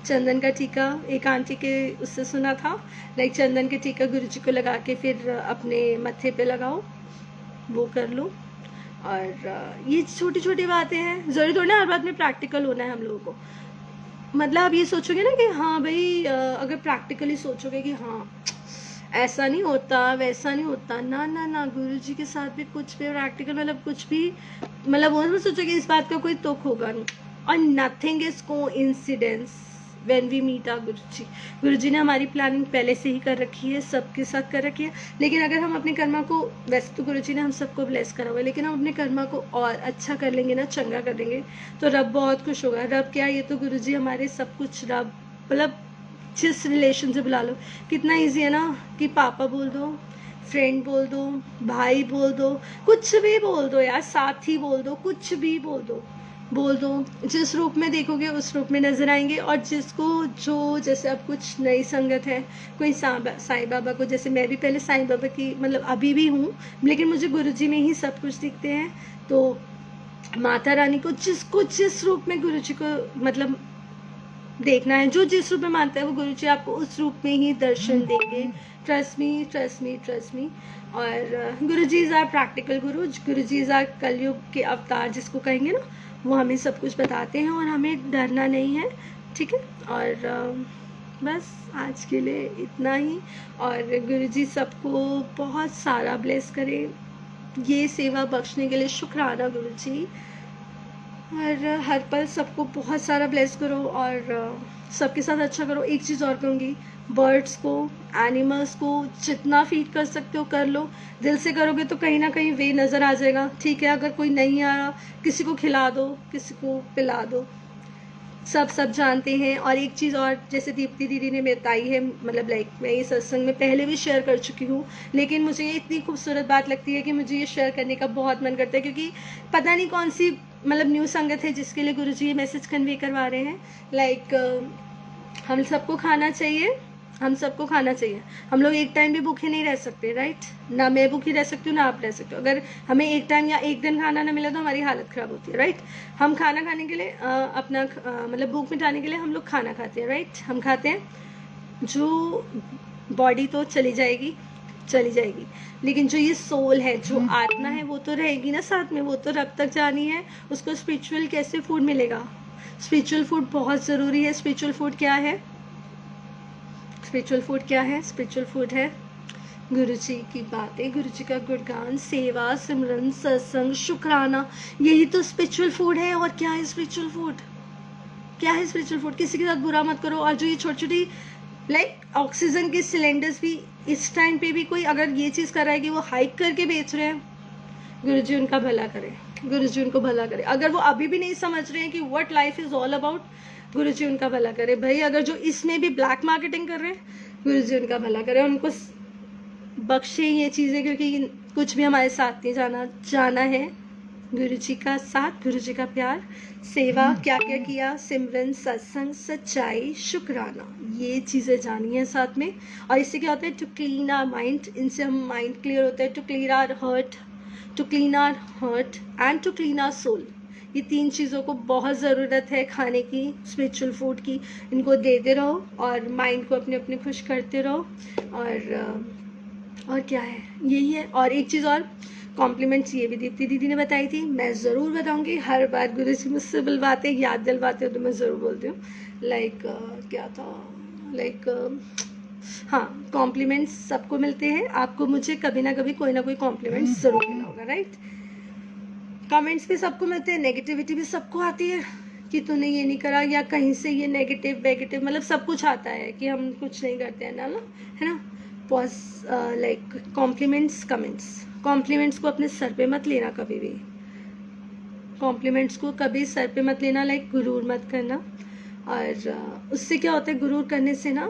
चंदन का टीका एक आंटी के उससे सुना था, लाइक चंदन के टीका गुरुजी को लगा के फिर अपने मत्थे पे लगाओ, वो कर लो। और ये छोटी छोटी बातें हैं, ज़रूरी थोड़ी ना हर बात में प्रैक्टिकल होना है हम लोगों को। मतलब आप ये सोचोगे ना कि हाँ भाई, अगर प्रैक्टिकली सोचोगे कि हाँ ऐसा नहीं होता वैसा नहीं होता, ना ना ना, गुरुजी के साथ भी कुछ भी प्रैक्टिकल मतलब कुछ भी, मतलब वो मत सोचोगे इस बात का कोई तुक होगा नहीं। और nothing is coincidence when we meet our Guruji. Guruji ने हमारी प्लानिंग पहले से ही कर रखी है, सबके साथ कर रखी है। लेकिन अगर हम अपने कर्मा को, वैसे तो गुरुजी ने हम सबको ब्लेस करा हुआ है, लेकिन हम अपने कर्मा को और अच्छा कर लेंगे ना, चंगा कर लेंगे, तो रब बहुत खुश होगा। रब क्या, ये तो गुरुजी हमारे सब कुछ, रब मतलब जिस रिलेशन से बुला लो। कितना ईजी है ना कि पापा बोल दो, फ्रेंड बोल दो, भाई बोल दो, कुछ भी बोल दो यार, साथी बोल दो, कुछ भी बोल दो, बोल दो। जिस रूप में देखोगे उस रूप में नजर आएंगे। और जिसको जो, जैसे अब कुछ नई संगत है, कोई साईं बाबा को, जैसे मैं भी पहले साईं बाबा की मतलब अभी भी हूँ, लेकिन मुझे गुरुजी में ही सब कुछ दिखते हैं। तो माता रानी को जिसको जिस रूप में गुरुजी को मतलब देखना है, जो जिस रूप में मानता है वो गुरुजी आपको उस रूप में ही दर्शन देंगे। Trust me, trust me, trust me. और गुरुजी is are practical Guru, Guruji is are कलयुग के अवतार जिसको कहेंगे ना, वो हमें सब कुछ बताते हैं और हमें डरना नहीं है, ठीक है। और बस आज के लिए इतना ही। और गुरुजी सबको बहुत सारा ब्लेस करें, ये सेवा बख्शने के लिए शुक्राना गुरुजी। और हर पल सबको बहुत सारा ब्लेस करो और सबके साथ अच्छा करो। एक चीज़ और कहूँगी, बर्ड्स को, एनिमल्स को जितना फीड कर सकते हो कर लो। दिल से करोगे तो कहीं ना कहीं वे नज़र आ जाएगा, ठीक है। अगर कोई नहीं आ रहा, किसी को खिला दो, किसी को पिला दो, सब जानते हैं। और एक चीज़ और, जैसे दीप्ति दीदी ने बताई है, मतलब लाइक मैं ये सत्संग में पहले भी शेयर कर चुकी हूँ, लेकिन मुझे ये इतनी खूबसूरत बात लगती है कि मुझे ये शेयर करने का बहुत मन करता है, क्योंकि पता नहीं कौन सी मतलब न्यू संगत है जिसके लिए गुरुजी ये मैसेज कन्वे करवा रहे हैं। लाइक हम सबको खाना चाहिए, हम सबको खाना चाहिए। हम लोग एक टाइम भी भूखे नहीं रह सकते, राइट। ना मैं भूखी रह सकती हूँ, ना आप रह सकते हो। अगर हमें एक टाइम या एक दिन खाना ना मिला तो हमारी हालत ख़राब होती है, राइट। हम खाना खाने के लिए अपना मतलब भूख मिटाने के लिए हम लोग खाना खाते हैं, राइट। हम खाते हैं, जो बॉडी तो चली जाएगी, लेकिन जो ये सोल है, जो आत्मा है, वो तो रहेगी ना साथ में, वो तो रब तक जानी है। उसको स्पिरिचुअल कैसे फूड मिलेगा? स्पिरिचुअल फूड बहुत ज़रूरी है। स्पिरिचुअल फूड क्या है? स्पिरिचुअल फूड क्या है? स्पिरिचुअल फूड है गुरुजी की बातें, गुरुजी का गुणगान, सेवा, सिमरन, सत्संग, शुक्राना, यही तो स्पिरिचुअल फूड है। और क्या है स्पिरिचुअल फूड? क्या है स्पिरिचुअल फूड? किसी के साथ बुरा मत करो। और जो ये छोटी छोटी लाइक ऑक्सीजन के सिलेंडर्स भी इस टाइम पे भी कोई अगर ये चीज़ कर रहा है कि वो हाइक करके बेच रहे हैं, गुरुजी उनका भला करे, गुरुजी उनको भला करे। अगर वो अभी भी नहीं समझ रहे हैं कि what life is all about, गुरुजी उनका भला करे। भाई अगर जो इसमें भी ब्लैक मार्केटिंग कर रहे हैं, गुरुजी उनका भला करे, उनको बख्शे ये चीज़ें, क्योंकि कुछ भी हमारे साथ नहीं जाना है। गुरुजी का साथ, गुरुजी का प्यार, सेवा, क्या क्या किया, सिमरन, सत्संग, सच्चाई, शुक्राना, ये चीज़ें जानी है साथ में। और इससे क्या होता है? टू क्लीन आवर माइंड, इनसे हम माइंड क्लियर होता है। To clean our heart, to clean our heart and to clean our soul. ये तीन चीज़ों को बहुत ज़रूरत है खाने की, स्पिरिचुअल फूड की। इनको देते रहो और माइंड को अपने अपने खुश करते रहो। और क्या है, यही है। और एक चीज़ और, कॉम्प्लीमेंट्स ये भी दीप्ति दीदी ने बताई थी, मैं ज़रूर बताऊंगी। हर बार गुरुजी मुझसे बुलवाते, याद दिलवाते हो तो मैं ज़रूर बोलती हूँ। लाइक क्या था, लाइक हाँ, कॉम्प्लीमेंट्स सबको मिलते हैं। आपको मुझे कभी ना कभी कोई ना कोई कॉम्प्लीमेंट्स ज़रूर मिला होगा, राइट। कमेंट्स भी सबको मिलते हैं, नेगेटिविटी भी सबको आती है कि तूने ये नहीं करा, या कहीं से ये नेगेटिव वेगेटिव मतलब सब कुछ आता है कि हम कुछ नहीं करते हैं ना, है ना। लाइक कॉम्प्लीमेंट्स, कॉम्प्लीमेंट्स को अपने सर पे मत लेना कभी भी। कॉम्प्लीमेंट्स को कभी सर पे मत लेना, लाइक गुरूर मत करना। और उससे क्या होता है, गुरूर करने से ना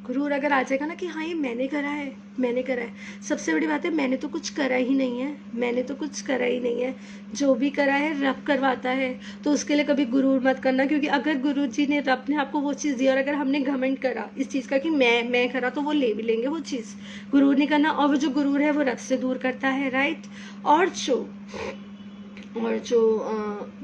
गुरूर अगर आ जाएगा ना कि हाँ ये मैंने करा है, मैंने करा है, सबसे बड़ी बात है मैंने तो कुछ करा ही नहीं है, मैंने तो कुछ करा ही नहीं है, जो भी करा है रब करवाता है। तो उसके लिए कभी गुरूर मत करना, क्योंकि अगर गुरु जी ने, रब ने आपको वो चीज़ दी और अगर हमने घमंड करा इस चीज़ का कि मैं करा, तो वो ले भी लेंगे वो चीज़। गुरूर नहीं करना, और वो जो गुरूर है वो रब से दूर करता है, राइट। और जो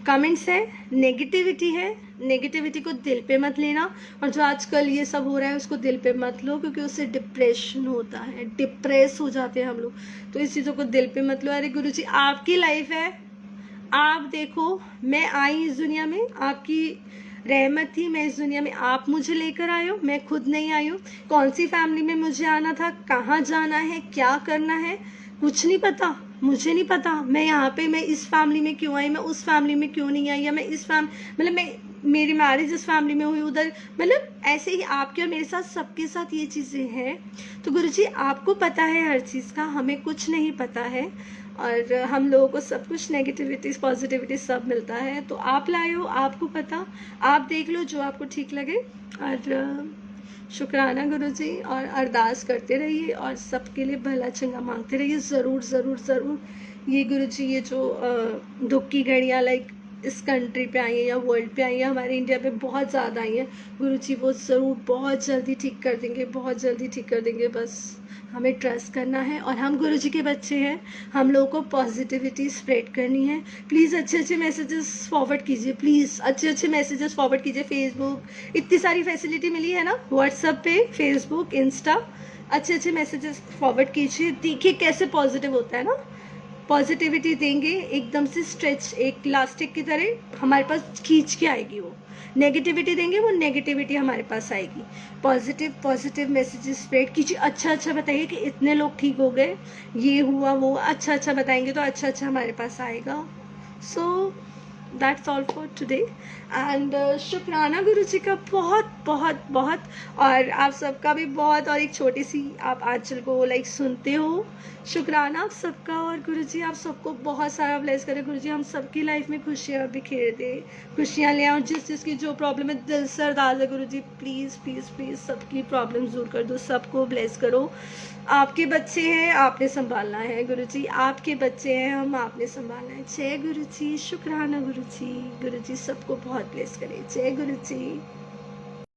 कमेंट्स है, नेगेटिविटी है, नेगेटिविटी को दिल पे मत लेना। और जो आजकल ये सब हो रहा है उसको दिल पे मत लो, क्योंकि उससे डिप्रेशन होता है, डिप्रेस हो जाते हैं हम लोग। तो इस चीज़ों को दिल पे मत लो। अरे गुरुजी आपकी लाइफ है, आप देखो, मैं आई इस दुनिया में, आपकी रहमत थी मैं इस दुनिया में, आप मुझे लेकर आए हो, मैं खुद नहीं आई हूँ। कौन सी फैमिली में मुझे आना था, कहाँ जाना है, क्या करना है, कुछ नहीं पता, मुझे नहीं पता। मैं यहाँ पे, मैं इस फैमिली में क्यों आई, मैं उस फैमिली में क्यों नहीं आई, या मैं इस मतलब मैं, मेरी मैरिज इस फैमिली में हुई, उधर, मतलब ऐसे ही आपके और मेरे साथ, सबके साथ ये चीज़ें हैं। तो गुरुजी आपको पता है हर चीज़ का, हमें कुछ नहीं पता है। और हम लोगों को सब कुछ नेगेटिविटी पॉजिटिविटी सब मिलता है। तो आप लाए हो, आपको पता, आप देख लो जो आपको ठीक लगे। और शुक्राना गुरुजी, और अरदास करते रहिए और सबके लिए भला चंगा मांगते रहिए, ज़रूर ज़रूर ज़रूर। ये गुरुजी, ये जो दुख की घड़ियाँ लाइक इस कंट्री पे आई हैं या वर्ल्ड पे आई हैं, हमारे इंडिया पे बहुत ज़्यादा आई हैं, गुरुजी वो ज़रूर बहुत जल्दी ठीक कर देंगे, बहुत जल्दी ठीक कर देंगे। बस हमें ट्रस्ट करना है, और हम गुरुजी के बच्चे हैं, हम लोगों को पॉजिटिविटी स्प्रेड करनी है। प्लीज़ अच्छे अच्छे मैसेजेस फॉरवर्ड कीजिए, प्लीज़ अच्छे अच्छे मैसेजेस फॉरवर्ड कीजिए। फेसबुक, इतनी सारी फैसिलिटी मिली है ना, व्हाट्सएप पे, फेसबुक, इंस्टा, अच्छे अच्छे मैसेजेस फॉरवर्ड कीजिए। देखिए कैसे पॉजिटिव होता है ना, पॉजिटिविटी देंगे एकदम से स्ट्रेच, एक इलास्टिक की तरह हमारे पास खींच के आएगी वो। नेगेटिविटी देंगे, वो नेगेटिविटी हमारे पास आएगी। पॉजिटिव पॉजिटिव मैसेजेस स्प्रेड कीजिए, अच्छा अच्छा बताइए कि इतने लोग ठीक हो गए, ये हुआ वो, अच्छा अच्छा बताएंगे तो अच्छा अच्छा हमारे पास आएगा। So that's all for today. And शुक्राना गुरुजी का बहुत बहुत बहुत, और आप सबका भी बहुत। और एक छोटी सी, आप आंचल को लाइक सुनते हो, शुक्राना आप सबका। और गुरुजी आप सबको बहुत सारा ब्लेस करें। गुरुजी हम सबकी लाइफ में खुशियाँ बिखेर दे, खुशियाँ ले आओ। जिस जिसकी जो प्रॉब्लम है, दिल से अरदास है गुरुजी, प्लीज़ प्लीज़ प्लीज़ सबकी प्रॉब्लम दूर कर दो, सबको ब्लेस करो। आपके बच्चे हैं, आपने संभालना है गुरुजी, आपके बच्चे हैं हम, आपने संभालना है। जय गुरुजी, शुक्राना गुरुजी, गुरुजी सबको बहुत ब्लेस करें। जय गुरुजी।